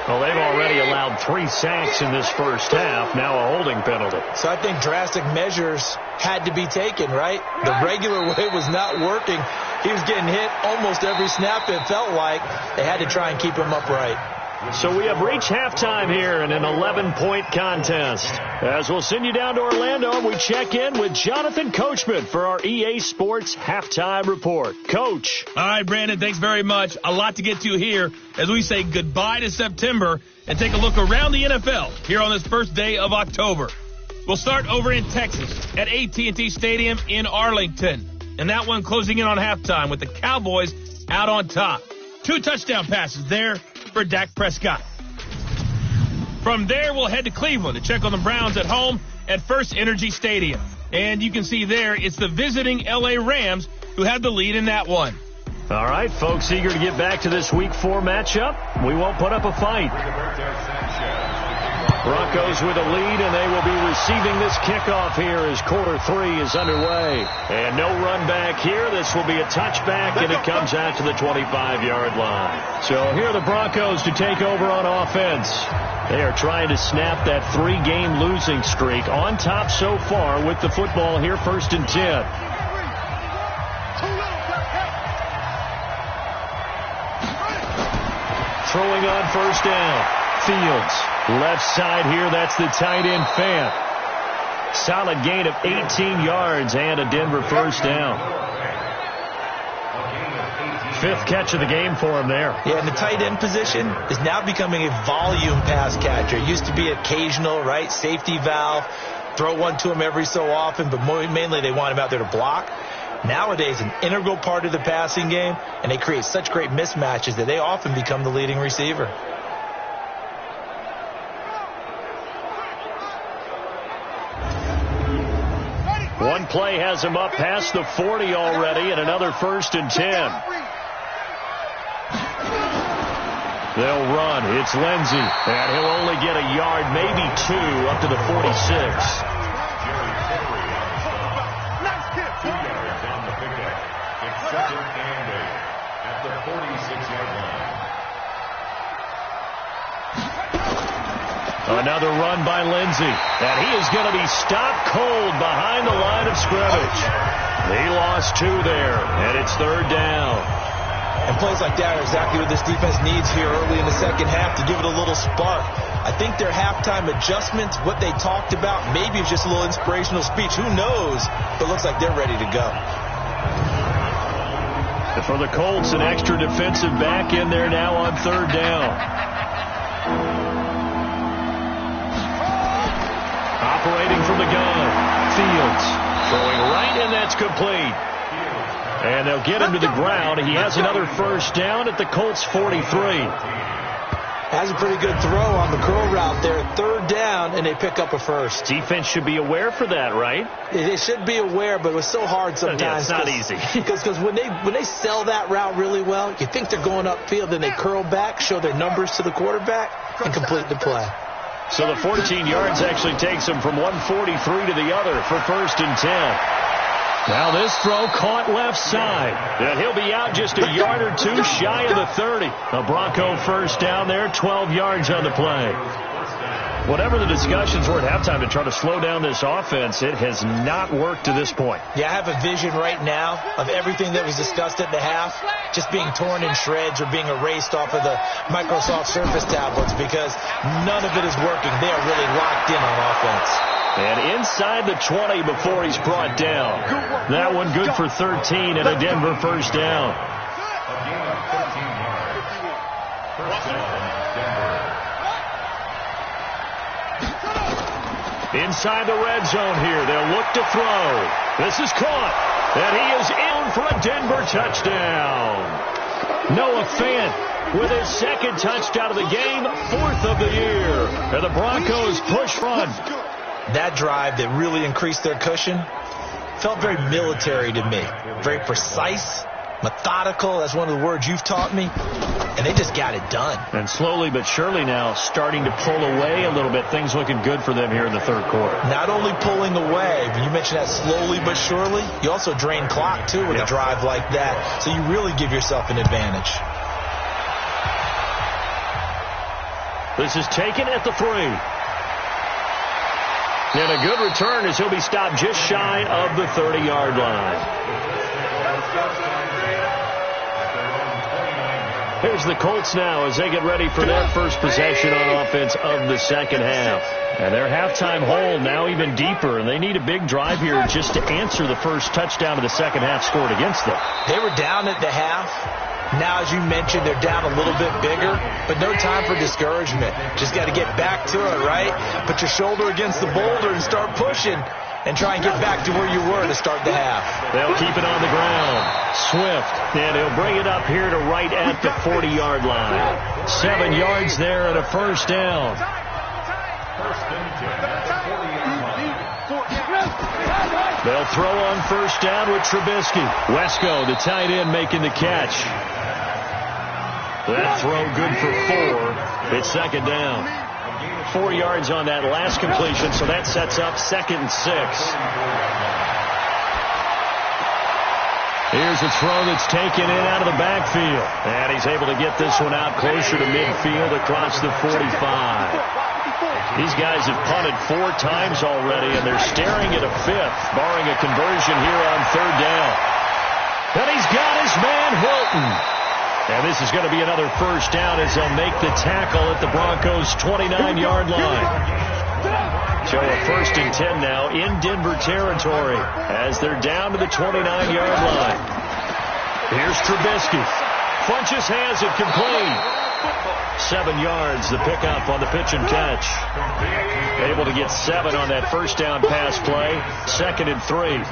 Well, they've already allowed 3 sacks in this first half. Now a holding penalty. So I think drastic measures had to be taken, right? The regular way was not working. He was getting hit almost every snap, it felt like. They had to try and keep him upright. So we have reached halftime here in an 11-point contest. As we'll send you down to Orlando, and we check in with Jonathan Coachman for our EA Sports Halftime Report. Coach. All right, Brandon, thanks very much. A lot to get to here as we say goodbye to September and take a look around the NFL here on this first day of October. We'll start over in Texas at AT&T Stadium in Arlington. And that one closing in on halftime with the Cowboys out on top. 2 touchdown passes there for Dak Prescott. From there, we'll head to Cleveland to check on the Browns at home at First Energy Stadium. And you can see there, it's the visiting L.A. Rams who have the lead in that one. All right, folks, eager to get back to this Week 4 matchup. We won't put up a fight. Broncos with a lead, and they will be receiving this kickoff here as quarter 3 is underway. And no run back here. This will be a touchback, and it comes out to the 25-yard line. So here are the Broncos to take over on offense. They are trying to snap that 3-game losing streak. On top so far with the football here, first and 10. Throwing on first down. Fields. Left side here, that's the tight end Fant. Solid gain of 18 yards and a Denver first down. fifth catch of the game for him there. Yeah, and the tight end position is now becoming a volume pass catcher. It used to be occasional, right? Safety valve, throw one to him every so often, but mainly they want him out there to block. Nowadays, an integral part of the passing game, and they create such great mismatches that they often become the leading receiver. One play has him up past the 40 already, and another 1st and 10. They'll run. It's Lindsey, and he'll only get a yard, maybe 2, up to the 46. Another run by Lindsey, and he is going to be stopped cold behind the line of scrimmage. He lost 2 there, and it's 3rd down. And plays like that are exactly what this defense needs here early in the second half to give it a little spark. I think their halftime adjustments, what they talked about, maybe it's just a little inspirational speech. Who knows? But it looks like they're ready to go. For the Colts, an extra defensive back in there now on 3rd down. Operating from the gun, Fields throwing right, and that's complete. And they'll get him to the ground. He has another 1st down at the Colts 43. Has a pretty good throw on the curl route there. 3rd down, and they pick up a 1st. Defense should be aware for that, right? They should be aware, but it was so hard sometimes. Yeah, it's not easy. Because when they sell that route really well, you think they're going upfield, then they curl back, show their numbers to the quarterback, and complete the play. So the 14 yards actually takes him from 143 to the other for 1st and 10. Now this throw caught left side. And he'll be out just a yard or 2 shy of the 30. A Bronco 1st down there, 12 yards on the play. Whatever the discussions were at halftime to try to slow down this offense, it has not worked to this point. Yeah, I have a vision right now of everything that was discussed at the half just being torn in shreds or being erased off of the Microsoft Surface tablets because none of it is working. They are really locked in on offense. And inside the 20 before he's brought down. That one good for 13 and a Denver 1st down. Inside the red zone here. They'll look to throw. This is caught. And he is in for a Denver touchdown. Noah Fant with his 2nd touchdown of the game, 4th of the year. And the Broncos push run. That drive that really increased their cushion felt very military to me. Very precise, methodical. That's one of the words you've taught me. And they just got it done. And slowly but surely now starting to pull away a little bit. Things looking good for them here in the 3rd quarter. Not only pulling away, but you mentioned that slowly but surely. You also drain clock, too, with a drive like that. So you really give yourself an advantage. This is taken at the 3. And a good return as he'll be stopped just shy of the 30-yard line. Here's the Colts now as they get ready for their first possession on offense of the second half. And their halftime hole now even deeper, and they need a big drive here just to answer the first touchdown of the second half scored against them. They were down at the half. Now, as you mentioned, they're down a little bit bigger, but no time for discouragement. Just got to get back to it, right? Put your shoulder against the boulder and start pushing and try and get back to where you were to start the half. They'll keep it on the ground. Swift, and he'll bring it up here to right at the 40-yard line. 7 yards there and a 1st down. They'll throw on 1st down with Trubisky. Wesco, the tight end, making the catch. That throw good for 4. It's 2nd down. 4 yards on that last completion, so that sets up 2nd and 6. Here's a throw that's taken in out of the backfield. And he's able to get this one out closer to midfield across the 45. These guys have punted 4 times already, and they're staring at a 5th, barring a conversion here on 3rd down. And he's got his man Hilton. And this is going to be another 1st down as they'll make the tackle at the Broncos' 29-yard line. So a 1st and 10 now in Denver territory as they're down to the 29-yard line. Here's Trubisky. Funches has it complete. 7 yards, the pickup on the pitch and catch. Able to get 7 on that first down pass play. 2nd and 3.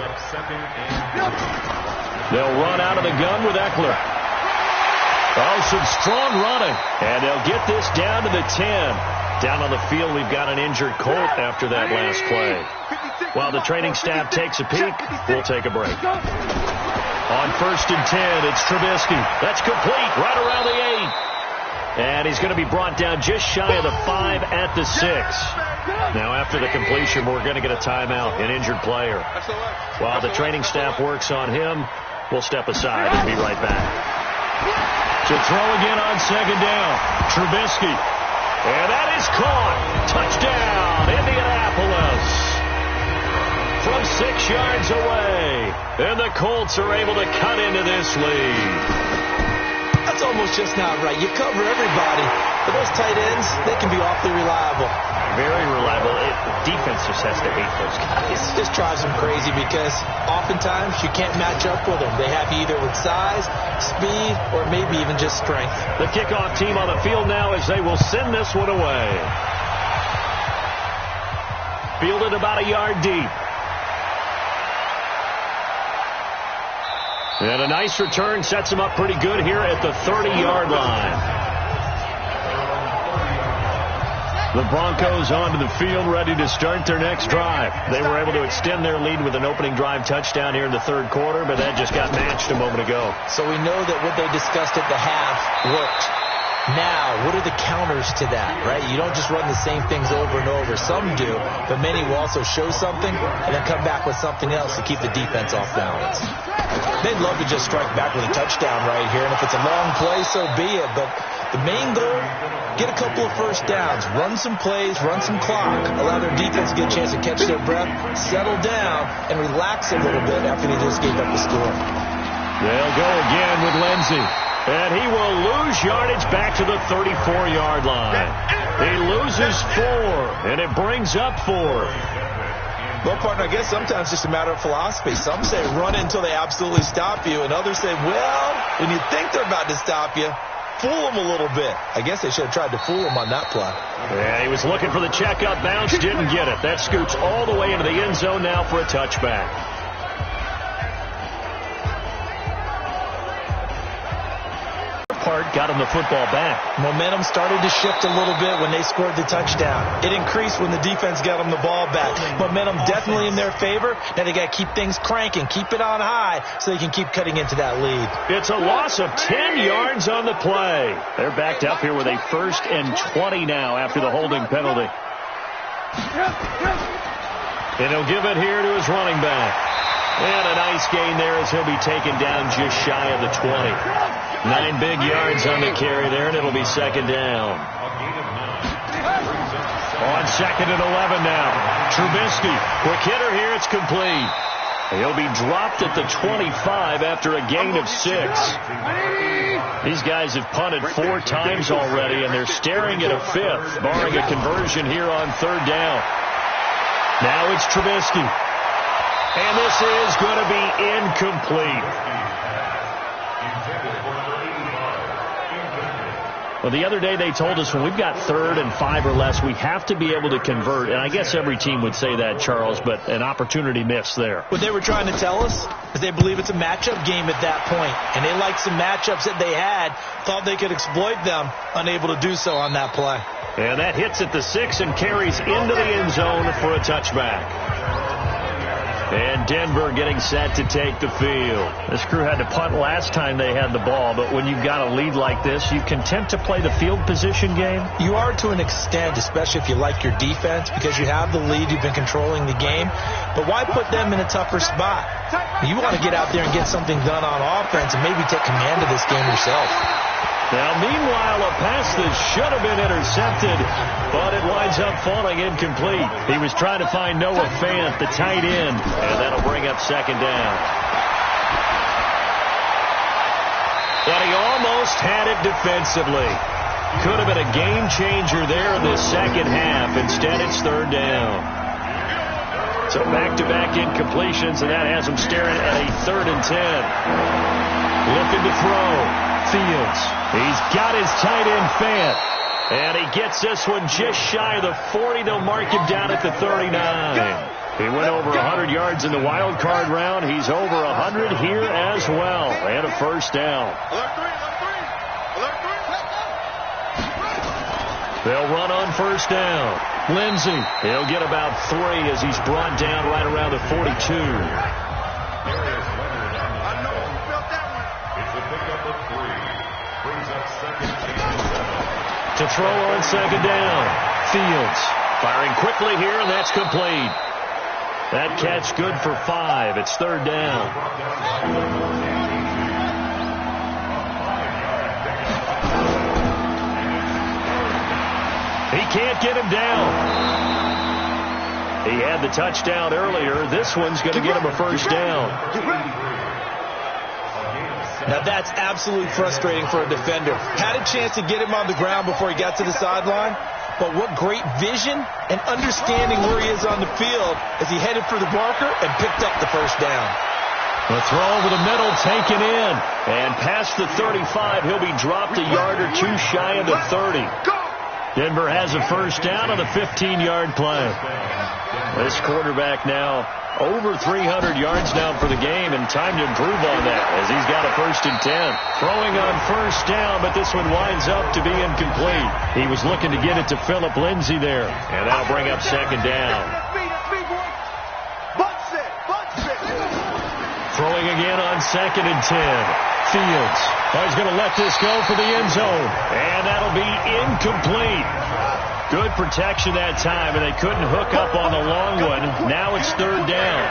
They'll run out of the gun with Eckler. Oh, some strong running. And they'll get this down to the 10. Down on the field, we've got an injured Colt after that last play. While the training staff takes a peek, we'll take a break. On 1st and 10, it's Trubisky. That's complete right around the 8. And he's going to be brought down just shy of the 5 at the 6. Now, after the completion, we're going to get a timeout, an injured player. While the training staff works on him, we'll step aside and be right back. To throw again on 2nd down, Trubisky. And that is caught. Touchdown, Indianapolis. From 6 yards away. And the Colts are able to cut into this lead. That's almost just not right. You cover everybody. But those tight ends, they can be awfully reliable. Very reliable. Defense just has to hate those guys. It just drives them crazy because oftentimes you can't match up with them. They have you either with size, speed, or maybe even just strength. The kickoff team on the field now as they will send this one away. Fielded about a yard deep. And a nice return sets him up pretty good here at the 30-yard line. The Broncos onto the field, ready to start their next drive. They were able to extend their lead with an opening drive touchdown here in the 3rd quarter, but that just got matched a moment ago. So we know that what they discussed at the half worked. Now, what are the counters to that, right? You don't just run the same things over and over. Some do, but many will also show something and then come back with something else to keep the defense off balance. They'd love to just strike back with a touchdown right here, and if it's a long play, so be it. But the main goal, get a couple of first downs, run some plays, run some clock, allow their defense to get a chance to catch their breath, settle down, and relax a little bit after they just gave up the score. They'll go again with Lindsey. And he will lose yardage back to the 34-yard line. He loses 4, and it brings up 4. Well, partner, I guess sometimes it's just a matter of philosophy. Some say run until they absolutely stop you, and others say, well, when you think they're about to stop you, fool them a little bit. I guess they should have tried to fool him on that play. Yeah, he was looking for the checkup bounce, didn't get it. That scoots all the way into the end zone now for a touchback. Got him the football back. Momentum started to shift a little bit when they scored the touchdown. It increased when the defense got them the ball back. Momentum definitely in their favor. Now they got to keep things cranking, keep it on high so they can keep cutting into that lead. It's a loss of 10 yards on the play. They're backed up here with a 1st and 20 now after the holding penalty. And he'll give it here to his running back. And a nice gain there as he'll be taken down just shy of the 20. 9 big yards on the carry there, and it'll be 2nd down. On 2nd and 11 now. Trubisky, quick hitter here, it's complete. He'll be dropped at the 25 after a gain of 6. These guys have punted 4 times already, and they're staring at a 5th, barring a conversion here on 3rd down. Now it's Trubisky. And this is going to be incomplete. Well, the other day they told us when we've got 3rd and 5 or less, we have to be able to convert. And I guess every team would say that, Charles, but an opportunity missed there. What they were trying to tell us is they believe it's a matchup game at that point. And they liked some matchups that they had, thought they could exploit them, unable to do so on that play. And that hits at the 6 and carries into the end zone for a touchback. And Denver getting set to take the field. This crew had to punt last time they had the ball, but when you've got a lead like this, you content to play the field position game? You are to an extent, especially if you like your defense, because you have the lead, you've been controlling the game. But why put them in a tougher spot? You want to get out there and get something done on offense and maybe take command of this game yourself. Now, meanwhile, a pass that should have been intercepted, but it winds up falling incomplete. He was trying to find Noah Fant, the tight end, and that'll bring up 2nd down. But he almost had it defensively. Could have been a game changer there in the 2nd half. Instead, it's 3rd down. So back-to-back incompletions, and that has him staring at a 3rd and 10. Looking to throw. Fields. He's got his tight end Fant. And he gets this one just shy of the 40. They'll mark him down at the 39. He went over 100 yards in the wild card round. He's over 100 here as well. And a first down. They'll run on first down. Lindsey, he'll get about 3 as he's brought down right around the 42. To throw on second down. Fields firing quickly here, and that's complete. That catch good for 5. It's third down. He can't get him down. He had the touchdown earlier. This one's going to get him a first down. Now that's absolutely frustrating for a defender. Had a chance to get him on the ground before he got to the sideline, but what great vision and understanding where he is on the field as he headed for the marker and picked up the first down. The throw over the middle taken in, and past the 35, he'll be dropped a yard or 2 shy of the 30. Denver has a first down on the 15-yard play. This quarterback now over 300 yards now for the game, and time to improve on that as he's got a 1st and 10. Throwing on first down, but this one winds up to be incomplete. He was looking to get it to Phillip Lindsay there, and that'll bring up second down. Throwing again on 2nd and 10. Fields. Oh, he's going to let this go for the end zone, and that'll be incomplete. Good protection that time, and they couldn't hook up on the long one. Now it's third down.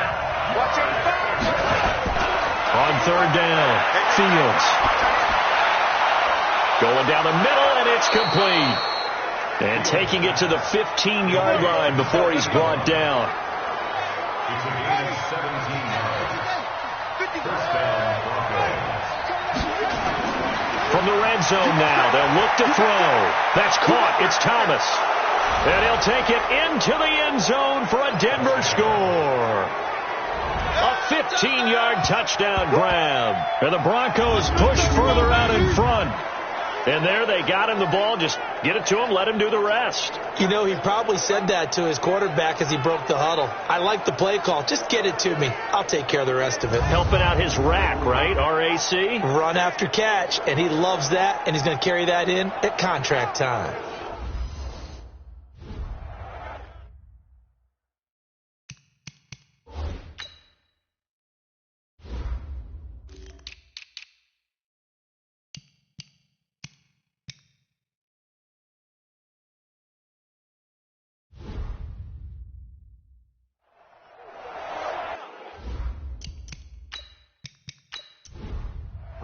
On third down, Fields. Going down the middle, and it's complete. And taking it to the 15-yard line before he's brought down. It's a gain of 17 yards. First down, Broncos. From the red zone now, they'll look to throw. That's caught. It's Thomas. And he'll take it into the end zone for a Denver score. A 15-yard touchdown grab. And the Broncos push further out in front. And there they got him the ball. Just get it to him, let him do the rest. You know, he probably said that to his quarterback as he broke the huddle. I like the play call. Just get it to me. I'll take care of the rest of it. Helping out his rack, right? RAC? Run after catch, and he loves that, and he's going to carry that in at contract time.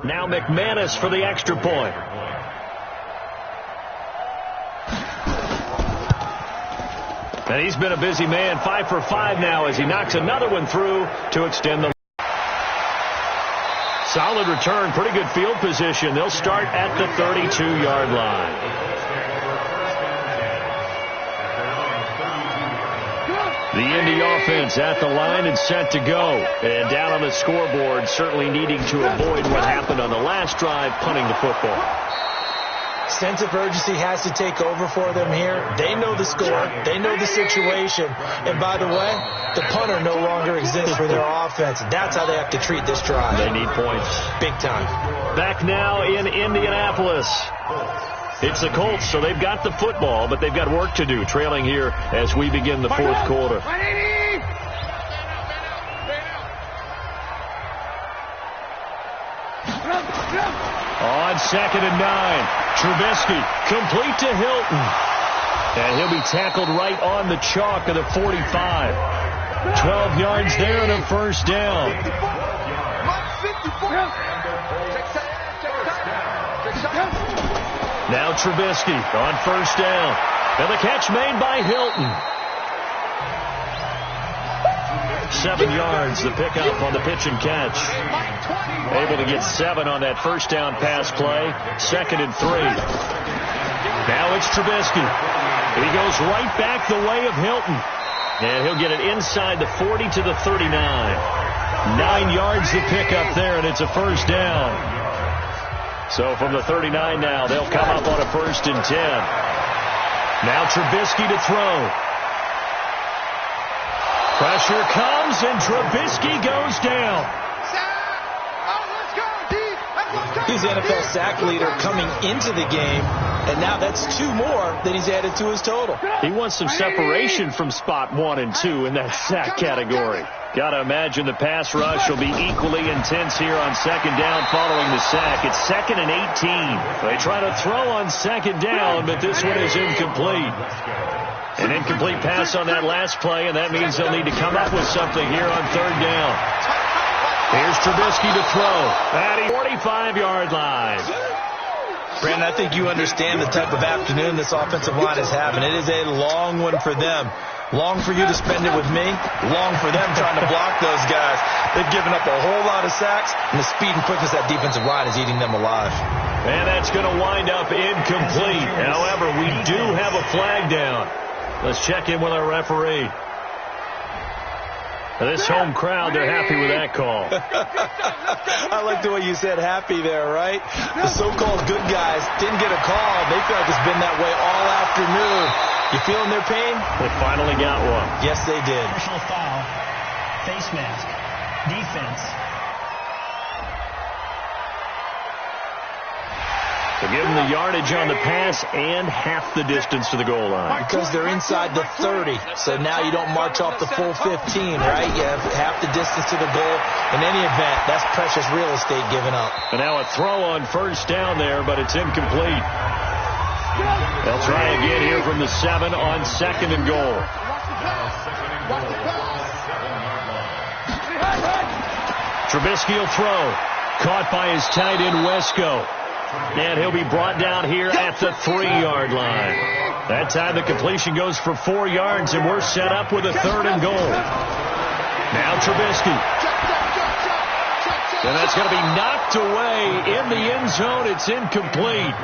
Now McManus for the extra point. And he's been a busy man, 5 for 5 now as he knocks another one through to extend the. Solid return, pretty good field position. They'll start at the 32-yard line. The Indy offense at the line and set to go. And down on the scoreboard, certainly needing to avoid what happened on the last drive, punting the football. Sense of urgency has to take over for them here. They know the score. They know the situation. And by the way, the punter no longer exists for their offense. That's how they have to treat this drive. They need points. Big time. Back now in Indianapolis. It's the Colts, so they've got the football, but they've got work to do, trailing here as we begin the fourth quarter. On 2nd and 9, Trubisky complete to Hilton. And he'll be tackled right on the chalk of the 45. 12 yards there and a first down. Now Trubisky on first down. And the catch made by Hilton. 7 yards, the pickup on the pitch and catch. Able to get 7 on that first down pass play. 2nd and 3. Now it's Trubisky. He goes right back the way of Hilton. And he'll get it inside the 40 to the 39. 9 yards the pickup there, and it's a first down. So from the 39 now, they'll come up on a 1st and 10. Now Trubisky to throw. Pressure comes, and Trubisky goes down. He's the NFL sack leader coming into the game, and now that's 2 more that he's added to his total. He wants some separation from spot 1 and 2 in that sack category. Got to imagine the pass rush will be equally intense here on 2nd down following the sack. It's 2nd and 18. They try to throw on 2nd down, but this one is incomplete. An incomplete pass on that last play, and that means they'll need to come up with something here on 3rd down. Here's Trubisky to throw at the 45-yard line. Brandon, I think you understand the type of afternoon this offensive line is having. It is a long one for them. Long for you to spend it with me. Long for them trying to block those guys. They've given up a whole lot of sacks, and the speed and quickness of that defensive line is eating them alive. And that's going to wind up incomplete. However, we do have a flag down. Let's check in with our referee. This home crowd, they're happy with that call. I like the way you said happy there, right? The so-called good guys didn't get a call. They feel like it's been that way all afternoon. You feeling their pain? They finally got one. Yes, they did. Personal foul. Face mask. Defense. They give them the yardage on the pass and half the distance to the goal line. Because they're inside the 30, so now you don't march off the full 15, right? You have half the distance to the goal. In any event, that's precious real estate given up. And now a throw on 1st down there, but it's incomplete. They'll try again here from the 7 on 2nd and goal. Trubisky will throw. Caught by his tight end, Wesco. And he'll be brought down here at the 3-yard line. That time the completion goes for 4 yards, and we're set up with a 3rd and goal. Now Trubisky. And that's going to be knocked away in the end zone. It's incomplete.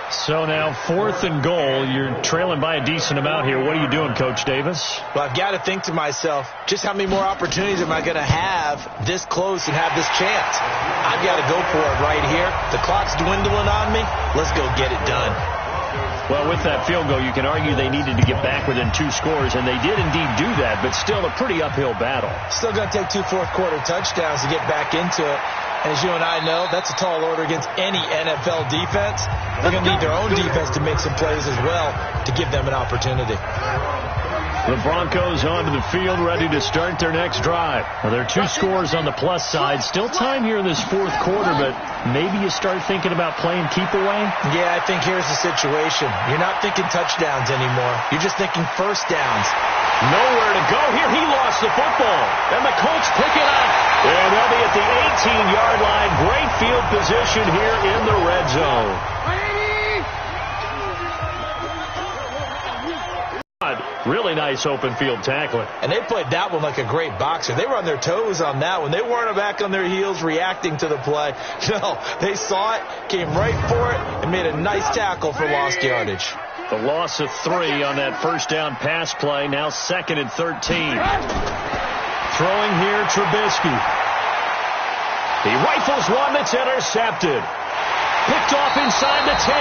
So now 4th and goal. You're trailing by a decent amount here. What are you doing, Coach Davis? Well, I've got to think to myself, just how many more opportunities am I going to have this close and have this chance? I've got to go for it right here. The clock's dwindling on me. Let's go get it done. Well, with that field goal, you can argue they needed to get back within 2 scores, and they did indeed do that, but still a pretty uphill battle. Still going to take 2 fourth-quarter touchdowns to get back into it. And as you and I know, that's a tall order against any NFL defense. They're going to need their own defense to make some plays as well to give them an opportunity. The Broncos onto the field, ready to start their next drive. Well, there are 2 scores on the plus side. Still time here in this 4th quarter, but maybe you start thinking about playing keep away? Yeah, I think here's the situation. You're not thinking touchdowns anymore. You're just thinking 1st downs. Nowhere to go here. He lost the football. And the Colts pick it up. And they'll be at the 18-yard line. Great field position here in the red zone. Really nice open field tackling. And they played that one like a great boxer. They were on their toes on that one. They weren't back on their heels reacting to the play. No, they saw it, came right for it, and made a nice tackle for lost yardage. The loss of 3 on that 1st down pass play. Now 2nd and 13. Throwing here, Trubisky. He rifles one that's intercepted. Picked off inside the 10.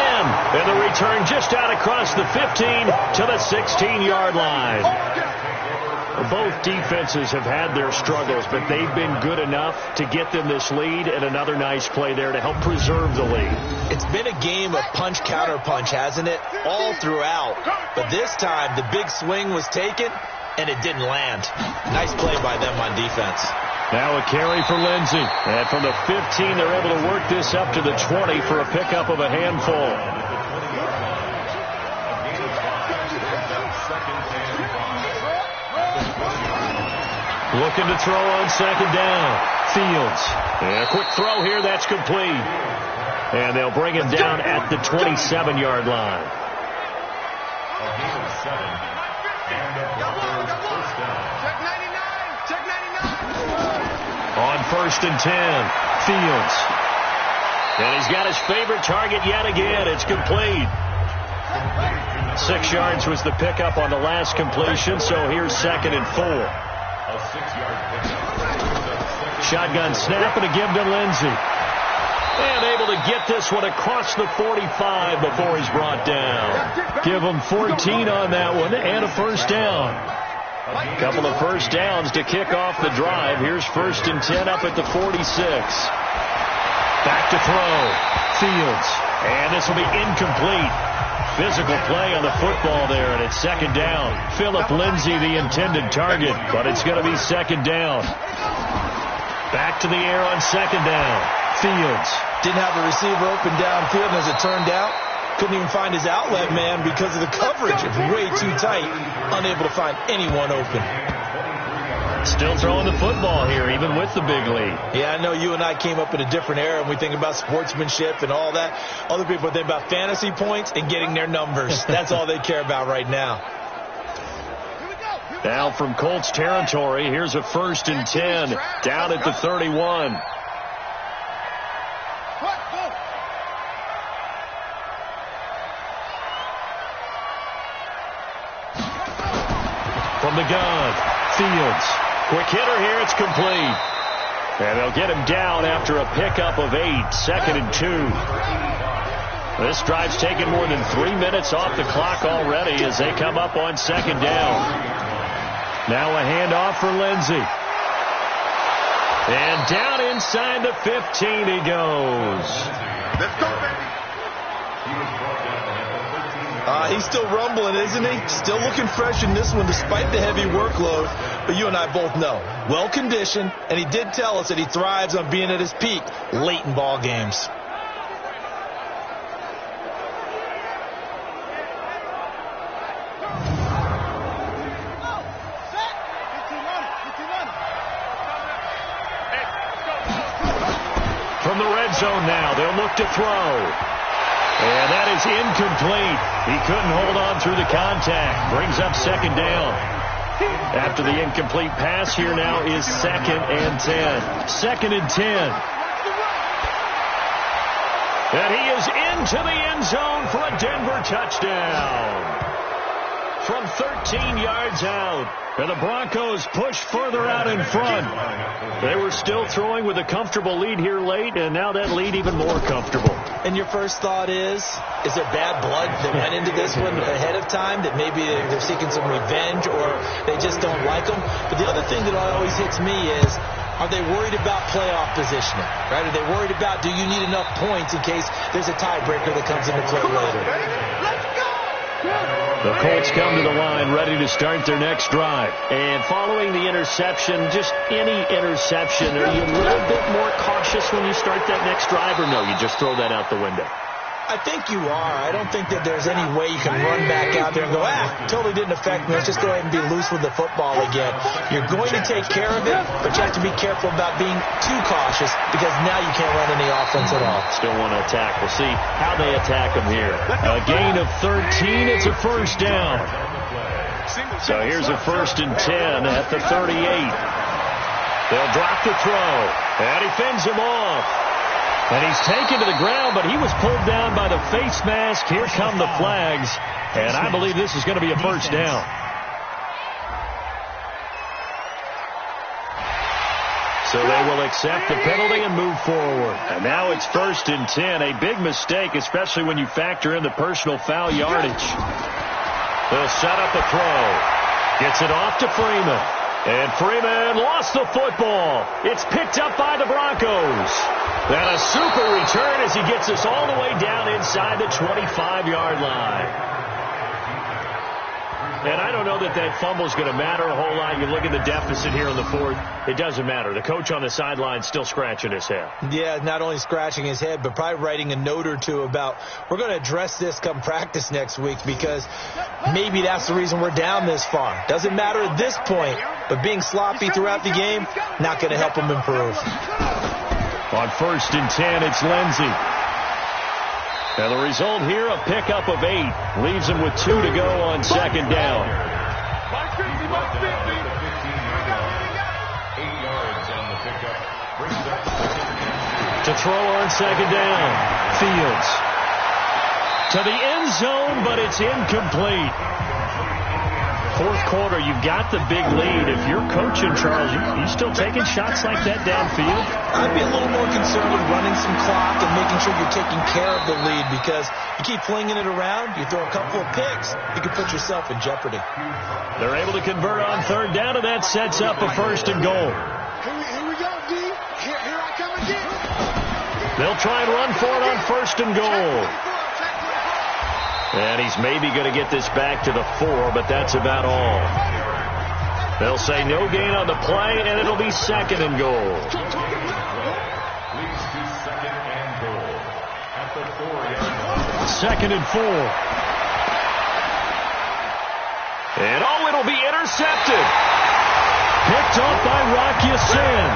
And the return just out across the 15 to the 16-yard line. Both defenses have had their struggles, but they've been good enough to get them this lead, and another nice play there to help preserve the lead. It's been a game of punch-counter-punch, hasn't it? All throughout. But this time, the big swing was taken, and it didn't land. Nice play by them on defense. Now a carry for Lindsey. And from the 15, they're able to work this up to the 20 for a pickup of a handful. Looking to throw on 2nd down. Fields. And a quick throw here. That's complete. And they'll bring him down at the 27-yard line. On 1st and 10, Fields. And he's got his favorite target yet again. It's complete. 6 yards was the pickup on the last completion, so here's 2nd and 4. Shotgun snap and a give to Lindsey. And able to get this one across the 45 before he's brought down. Give him 14 on that one and a first down. A couple of first downs to kick off the drive. Here's 1st and 10 up at the 46. Back to throw. Fields. And this will be incomplete. Physical play on the football there, and it's 2nd down. Philip Lindsay, the intended target, but it's going to be 2nd down. Back to the air on 2nd down. Fields. Didn't have a receiver open downfield, and as it turned out, couldn't even find his outlet man because of the coverage. It's way too tight. Unable to find anyone open. Still throwing the football here, even with the big lead. Yeah, I know you and I came up in a different era, and we think about sportsmanship and all that. Other people think about fantasy points and getting their numbers. That's all they care about right now. Now from Colts territory, here's a 1st and 10 down at the 31. From the gun, Fields. Quick hitter here, it's complete. And they'll get him down after a pickup of 8, 2nd and 2. This drive's taken more than 3 minutes off the clock already as they come up on 2nd down. Now a handoff for Lindsay. And down inside the 15 he goes. Let's go, baby. He's still rumbling, isn't he? Still looking fresh in this one despite the heavy workload. But you and I both know, well-conditioned, and he did tell us that he thrives on being at his peak late in ball games. From the red zone now, they'll look to throw. And that is incomplete. He couldn't hold on through the contact. Brings up 2nd down. After the incomplete pass, here now is 2nd and 10. 2nd and 10. And he is into the end zone for a Denver touchdown. From 13 yards out. And the Broncos push further out in front. They were still throwing with a comfortable lead here late, and now that lead even more comfortable. And your first thought is there bad blood that went into this one ahead of time, that maybe they're seeking some revenge or they just don't like them? But the other thing that always hits me is, are they worried about playoff positioning? Right? Are they worried about, do you need enough points in case there's a tiebreaker that comes into play later? The Colts come to the line ready to start their next drive. And following the interception, just any interception, are you a little bit more cautious when you start that next drive, or no, you just throw that out the window? I think you are. I don't think that there's any way you can run back out there and go, totally didn't affect me. Let's just go ahead and be loose with the football again. You're going to take care of it, but you have to be careful about being too cautious because now you can't run any offense at all. Still want to attack. We'll see how they attack them here. A gain of 13. It's a first down. So here's a 1st and 10 at the 38. They'll drop the throw, and he fends him off. And he's taken to the ground, but he was pulled down by the face mask. Here come the flags, and I believe this is going to be a first down. So they will accept the penalty and move forward. And now it's 1st and 10, a big mistake, especially when you factor in the personal foul yardage. They'll set up a throw. Gets it off to Freeman. And Freeman lost the football. It's picked up by the Broncos. And a super return as he gets us all the way down inside the 25-yard line. And I don't know that that fumble is going to matter a whole lot. You look at the deficit here in the 4th. It doesn't matter. The coach on the sideline still scratching his head. Yeah, not only scratching his head, but probably writing a note or two about, we're going to address this come practice next week because maybe that's the reason we're down this far. Doesn't matter at this point, but being sloppy throughout the game, not going to help him improve. On 1st and 10, it's Lindsay. And the result here, a pickup of 8. Leaves him with 2 to go on 2nd down. 8 yards on the pickup. Brings up 2nd and 2. To throw on 2nd down. Fields. To the end zone, but it's incomplete. fourth quarter, you've got the big lead. If you're coaching, Charles, you still taking shots like that downfield? I'd be a little more concerned with running some clock and making sure you're taking care of the lead, because you keep flinging it around, you throw a couple of picks, you can put yourself in jeopardy. They're able to convert on third down, and that sets up a first and goal. Here we go, D. Here I come again. They'll try and run for it on first and goal. And he's maybe going to get this back to the 4, but that's about all. They'll say no gain on the play, and it'll be second and goal. Leads to second and goal at the 4-yard line. Second and 4. And it'll be intercepted. Picked off by Rock Ya-Sin.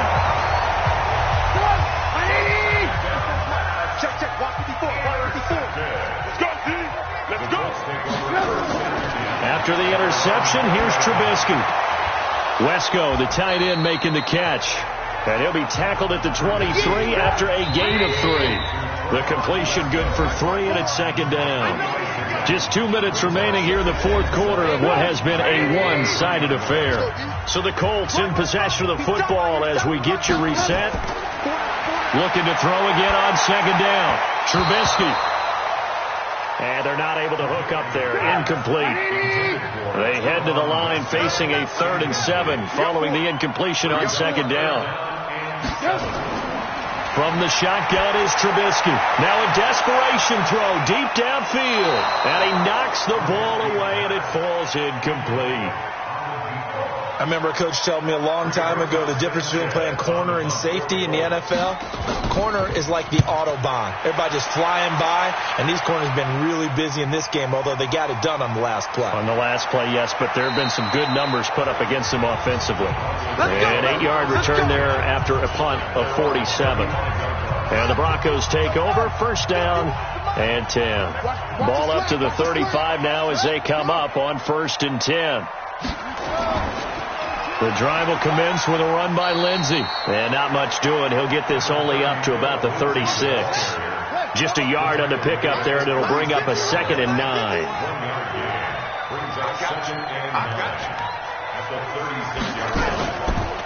Check, walk 54. Let's go, D. Let's go. After the interception, here's Trubisky. Wesco, the tight end, making the catch. And he'll be tackled at the 23 after a gain of 3. The completion good for 3, and it's second down. Just 2 minutes remaining here in the fourth quarter of what has been a one-sided affair. So the Colts in possession of the football as we get you reset. Looking to throw again on second down. Trubisky. And they're not able to hook up there. Incomplete. They head to the line facing a 3rd and 7 following the incompletion on second down. From the shotgun is Trubisky. Now a desperation throw deep downfield. And he knocks the ball away, and it falls incomplete. I remember a coach telling me a long time ago the difference between playing corner and safety in the NFL. Corner is like the Autobahn. Everybody just flying by, and these corners have been really busy in this game, although they got it done on the last play. On the last play, yes, but there have been some good numbers put up against them offensively. An 8-yard return there after a punt of 47. And the Broncos take over, first down and 10. Ball up to the 35 now as they come up on 1st and 10. The drive will commence with a run by Lindsey. And not much doing. He'll get this only up to about the 36. Just a yard on the pickup there, and it'll bring up a 2nd and 9.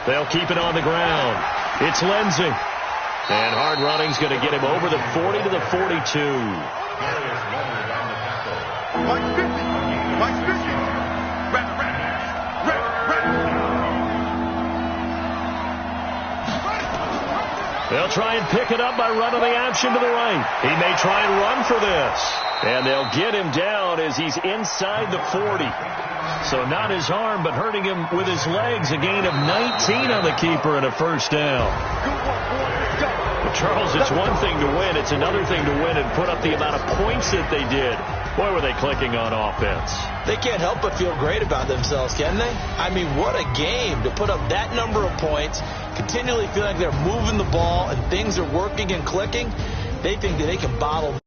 They'll keep it on the ground. It's Lindsey. And hard running's going to get him over the 40 to the 42. Mike 50. They'll try and pick it up by running the option to the right. He may try and run for this. And they'll get him down as he's inside the 40. So not his arm, but hurting him with his legs. A gain of 19 on the keeper and a first down. But Charles, it's one thing to win. It's another thing to win and put up the amount of points that they did. Boy, were they clicking on offense. They can't help but feel great about themselves, can they? I mean, what a game to put up that number of points, continually feel like they're moving the ball and things are working and clicking. They think that they can bottle